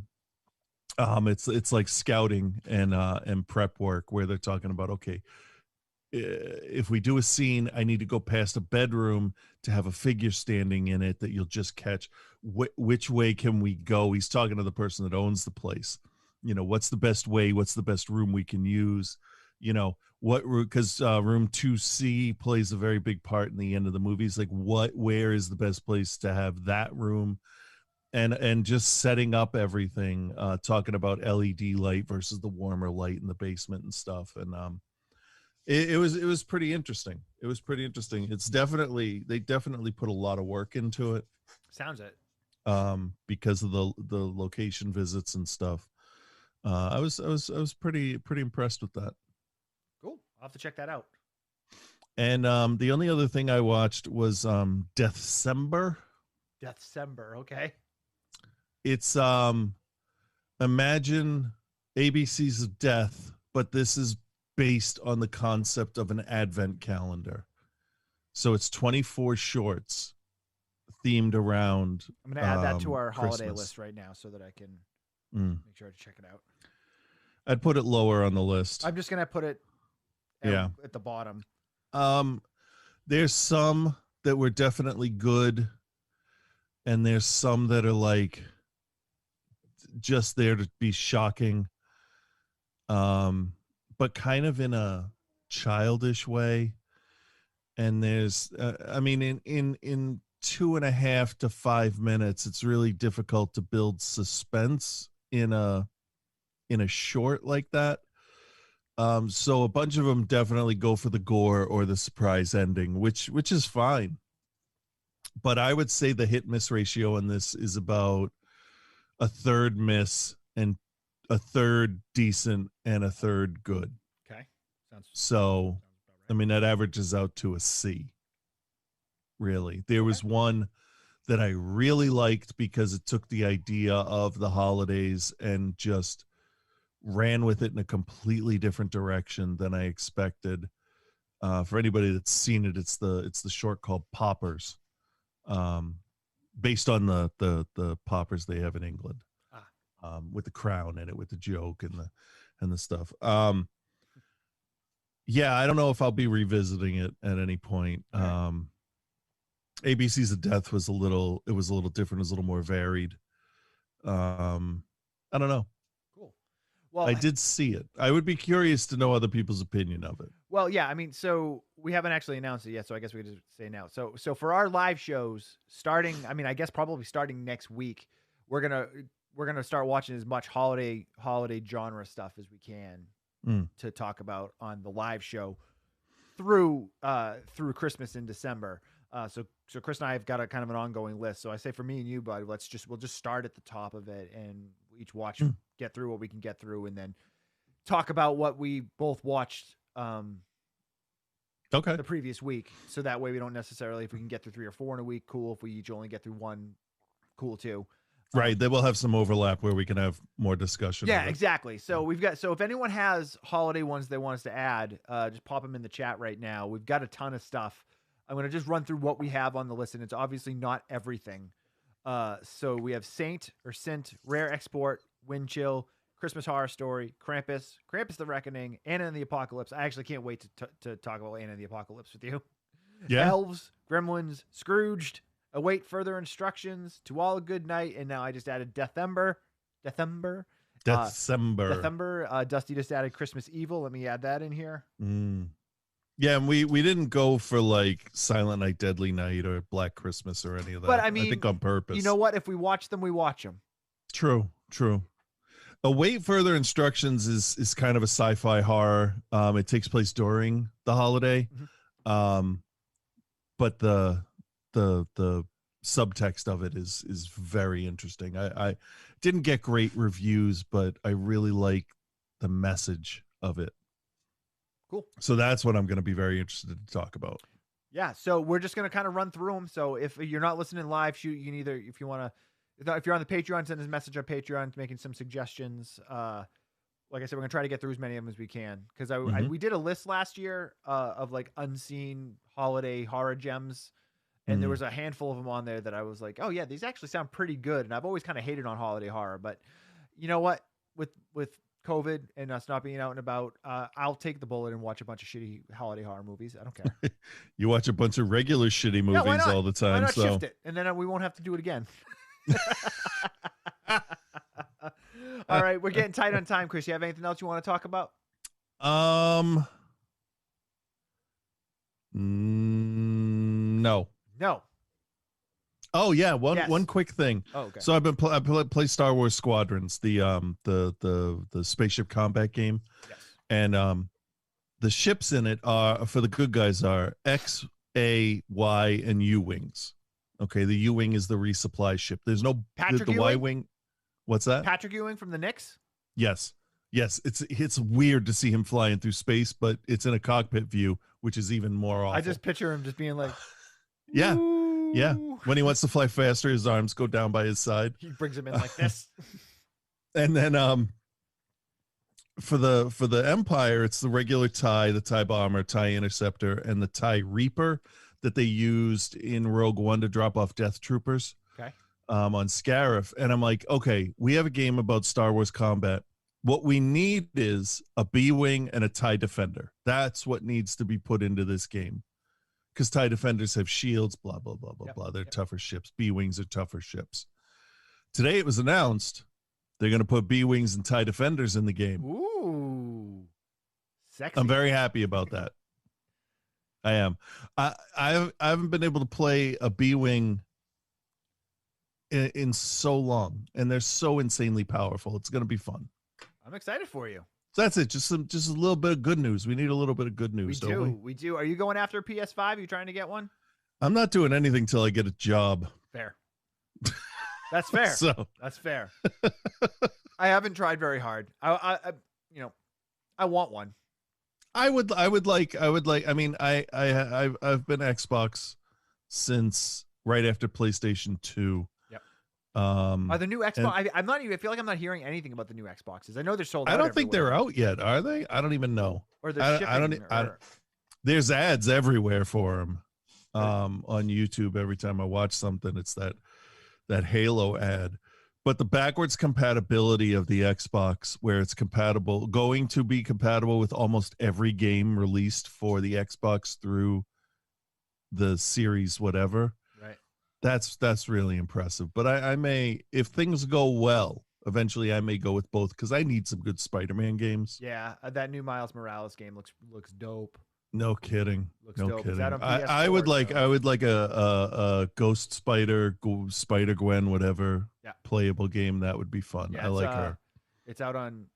It's like scouting and prep work where they're talking about, okay, if we do a scene, I need to go past a bedroom to have a figure standing in it that you'll just catch. Which way can we go? He's talking to the person that owns the place. You know, what's the best way? What's the best room we can use? You know, because room 2C plays a very big part in the end of the movie. It's like, where is the best place to have that room? And just setting up everything, talking about LED light versus the warmer light in the basement and stuff. And It was pretty interesting. It was pretty interesting. They definitely put a lot of work into it. Sounds it. Because of the location visits and stuff. I was pretty impressed with that. Cool. I'll have to check that out. And the only other thing I watched was Deathcember. Deathcember, okay. It's imagine ABCs of Death, but this is based on the concept of an advent calendar. So it's 24 shorts themed around. I'm going to add that to our Christmas holiday list right now so that I can make sure to check it out. I'd put it lower on the list. I'm just going to put it at the bottom. There's some that were definitely good, and there's some that are like just there to be shocking, but kind of in a childish way. And there's I mean, in 2.5 to 5 minutes, it's really difficult to build suspense in a short like that. So a bunch of them definitely go for the gore or the surprise ending, which is fine. But I would say the hit miss ratio in this is about a third miss and a third decent and a third good. Okay. So, right. I mean, that averages out to a C. Really. There was one that I really liked because it took the idea of the holidays and just ran with it in a completely different direction than I expected. For anybody that's seen it, it's the short called Poppers, based on the poppers they have in England, with the crown in it, with the joke and the stuff. Yeah, I don't know if I'll be revisiting it at any point. ABC's of Death was a little different, it was a little more varied. I don't know. Well, I did see it. I would be curious to know other people's opinion of it. Well, yeah, I mean, so we haven't actually announced it yet, so I guess we could just say now. So for our live shows starting, I mean, I guess probably starting next week, we're gonna start watching as much holiday genre stuff as we can to talk about on the live show through Christmas in December. So Chris and I have got a kind of an ongoing list. So I say for me and you, bud, we'll just start at the top of it and each watch, get through what we can get through, and then talk about what we both watched the previous week. So that way we don't necessarily, if we can get through 3 or 4 in a week, cool. If we each only get through 1, cool too. Right. They will have some overlap where we can have more discussion. Yeah, exactly. So if anyone has holiday ones they want us to add, just pop them in the chat right now. We've got a ton of stuff. I'm going to just run through what we have on the list, and it's obviously not everything. So we have Saint or Sint, Rare Export, Wind Chill, Christmas Horror Story, Krampus the Reckoning, Anna and the Apocalypse. I actually can't wait to talk about Anna and the Apocalypse with you. Yeah. Elves, Gremlins, Scrooged, Await Further Instructions, To All a Good Night, and now I just added Deathcember. Dusty just added Christmas Evil. Let me add that in here. Yeah, and we didn't go for like Silent Night, Deadly Night, or Black Christmas or any of that. But I mean, I think on purpose. You know what? If we watch them, we watch them. True. Await Further Instructions is kind of a sci-fi horror. It takes place during the holiday, but the subtext of it is very interesting. I didn't get great reviews, but I really like the message of it. Cool. So that's what I'm going to be very interested to talk about. Yeah. So we're just going to kind of run through them. So if you're not listening live, shoot, you can either, if you're on the Patreon, send us a message on Patreon, making some suggestions. Like I said, we're gonna try to get through as many of them as we can. Cause we did a list last year, of like unseen holiday horror gems. And there was a handful of them on there that I was like, oh yeah, these actually sound pretty good. And I've always kind of hated on holiday horror, but you know what, with COVID and us not being out and about, I'll take the bullet and watch a bunch of shitty holiday horror movies. I don't care. You watch a bunch of regular shitty movies all the time. Why not shift it? And then we won't have to do it again. All right, we're getting tight on time. Chris, you have anything else you want to talk about? No. Oh yeah, one quick thing. Oh, okay. So I play Star Wars Squadrons, the spaceship combat game. Yes. And the ships in it are for the good guys are X, A, Y, and U wings. Okay, the U wing is the resupply ship. There's no Patrick the Y wing. What's that? Patrick Ewing from the Knicks. Yes. It's weird to see him flying through space, but it's in a cockpit view, which is even more awful. I just picture him just being like, yeah, Woo! yeah. When he wants to fly faster, his arms go down by his side. He brings him in like this. And then for the Empire, it's the regular TIE, the TIE Bomber, TIE Interceptor, and the TIE Reaper that they used in Rogue One to drop off Death Troopers. Okay. On Scarif. And I'm like, okay, we have a game about Star Wars combat. What we need is a B-Wing and a TIE Defender. That's what needs to be put into this game. Because TIE Defenders have shields, blah, blah, blah, blah, blah. They're tougher ships. B-Wings are tougher ships. Today it was announced they're going to put B-Wings and TIE Defenders in the game. Ooh. Sexy. I'm very happy about that. I am. I haven't been able to play a B-Wing in so long, and they're so insanely powerful. It's going to be fun. I'm excited for you. So that's it. Just a little bit of good news. We need a little bit of good news. We do. Are you going after a PS5? Are you trying to get one? I'm not doing anything till I get a job. Fair. That's fair. That's fair. I haven't tried very hard. I want one. I would like. I mean, I've been Xbox since right after PlayStation 2. Are the new Xbox? I feel like I'm not hearing anything about the new Xboxes. I know they're sold out. I don't think they're out yet, are they? I don't even know. Or they're shipping. There's ads everywhere for them on YouTube. Every time I watch something, it's that Halo ad. But the backwards compatibility of the Xbox, where it's going to be compatible with almost every game released for the Xbox through the series, whatever. That's really impressive. But I may, if things go well, eventually I may go with both because I need some good Spider-Man games. Yeah, that new Miles Morales game looks dope. No kidding. No kidding. I would like a Ghost Spider-Gwen, whatever playable game. That would be fun. I like her. It's out on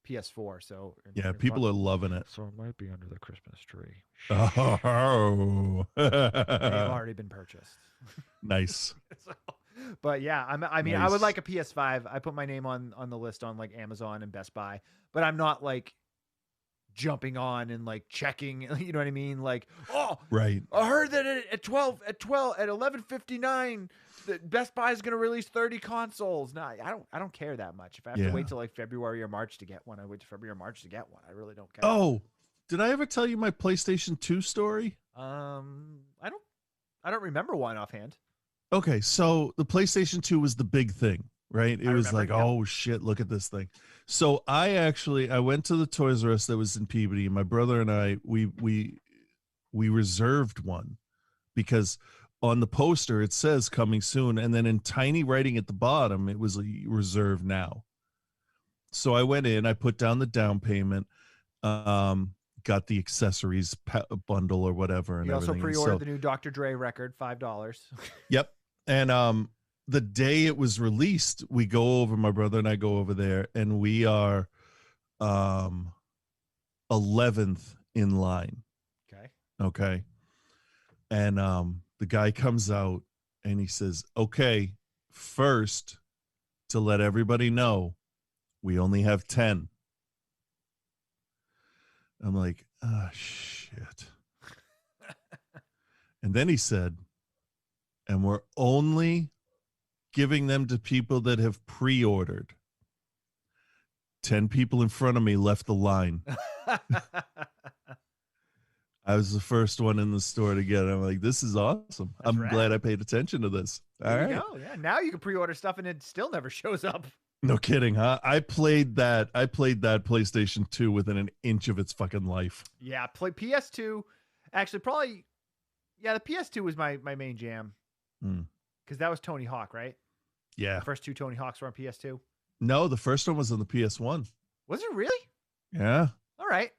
PS4. So people are loving it. So it might be under the Christmas tree. Oh, they've already been purchased. Nice. But yeah, nice. I would like a PS5. I put my name on the list on like Amazon and Best Buy, but I'm not like jumping on and like checking. You know what I mean? Like, right. I heard that at 11:59. Best Buy is going to release 30 consoles. No, I don't care that much. If I have to wait till like February or March to get one, I wait till February or March to get one. I really don't care. Oh, did I ever tell you my PlayStation 2 story? I don't remember one offhand. Okay, so the PlayStation 2 was the big thing, right? It was like, oh shit, look at this thing. So I went to the Toys R Us that was in Peabody, and my brother and I we reserved one because on the poster it says coming soon, and then in tiny writing at the bottom it was reserved now. So I went in, I put down the down payment, got the accessories bundle or whatever, and you also everything. pre-ordered the new Dr. Dre record, $5. Yep. And the day it was released, my brother and I go over there, and we are 11th in line. Okay. And the guy comes out and he says, okay, first, to let everybody know, we only have 10. I'm like, shit. And then he said, and we're only giving them to people that have pre-ordered. 10 people in front of me left the line. I was the first one in the store to get it. I'm like, this is awesome. I'm glad I paid attention to this. All right. Yeah. Now you can pre-order stuff and it still never shows up. No kidding, huh? I played that PlayStation 2 within an inch of its fucking life. Yeah, PS2. Actually, probably. Yeah, the PS2 was my main jam. Because that was Tony Hawk, right? Yeah. The first two Tony Hawks were on PS2. No, the first one was on the PS1. Was it really? Yeah. All right.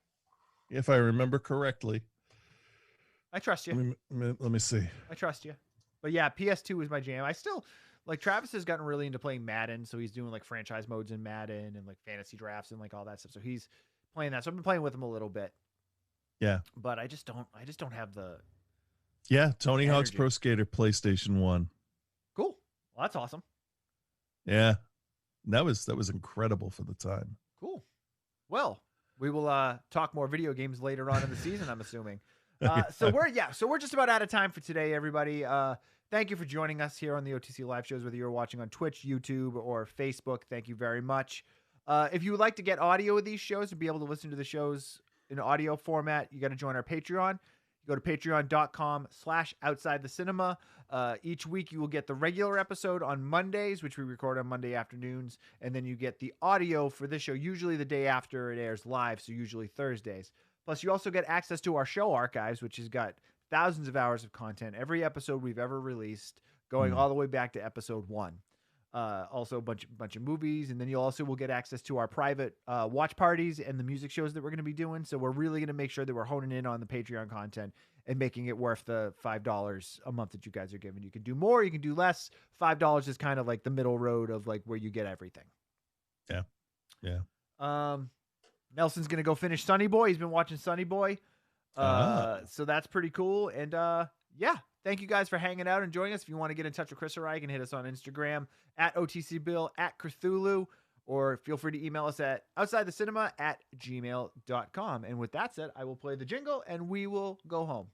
If I remember correctly. I trust you. Let me see. I trust you. But yeah, PS2 was my jam. I still, like, Travis has gotten really into playing Madden, so he's doing like franchise modes in Madden and like fantasy drafts and like all that stuff. So he's playing that. So I've been playing with them a little bit. Yeah. But I just don't have the Tony Hawk's energy. Pro Skater PlayStation 1. Cool. Well, that's awesome. Yeah. That was incredible for the time. Cool. Well, we will talk more video games later on in the season, I'm assuming. So we're just about out of time for today, everybody. Thank you for joining us here on the OTC live shows, whether you're watching on Twitch, YouTube, or Facebook. Thank you very much. If you would like to get audio of these shows and be able to listen to the shows in audio format, you got to join our Patreon. You go to patreon.com/outsidethecinema. Each week you will get the regular episode on Mondays, which we record on Monday afternoons. And then you get the audio for this show, usually the day after it airs live. So usually Thursdays. Plus you also get access to our show archives, which has got thousands of hours of content, every episode we've ever released, going all the way back to episode 1. Also a bunch of movies, and then you also will get access to our private watch parties and the music shows that we're going to be doing. So we're really going to make sure that we're honing in on the Patreon content and making it worth the $5 a month that you guys are giving. You can do more, you can do less. $5 is kind of like the middle road of like where you get everything. Yeah. Nelson's going to go finish Sonny Boy. He's been watching Sonny Boy. So that's pretty cool. And thank you guys for hanging out and joining us. If you want to get in touch with Chris or I, you can hit us on Instagram at OTCBill, at Cthulhu, or feel free to email us at outsidethecinema@gmail.com. And with that said, I will play the jingle and we will go home.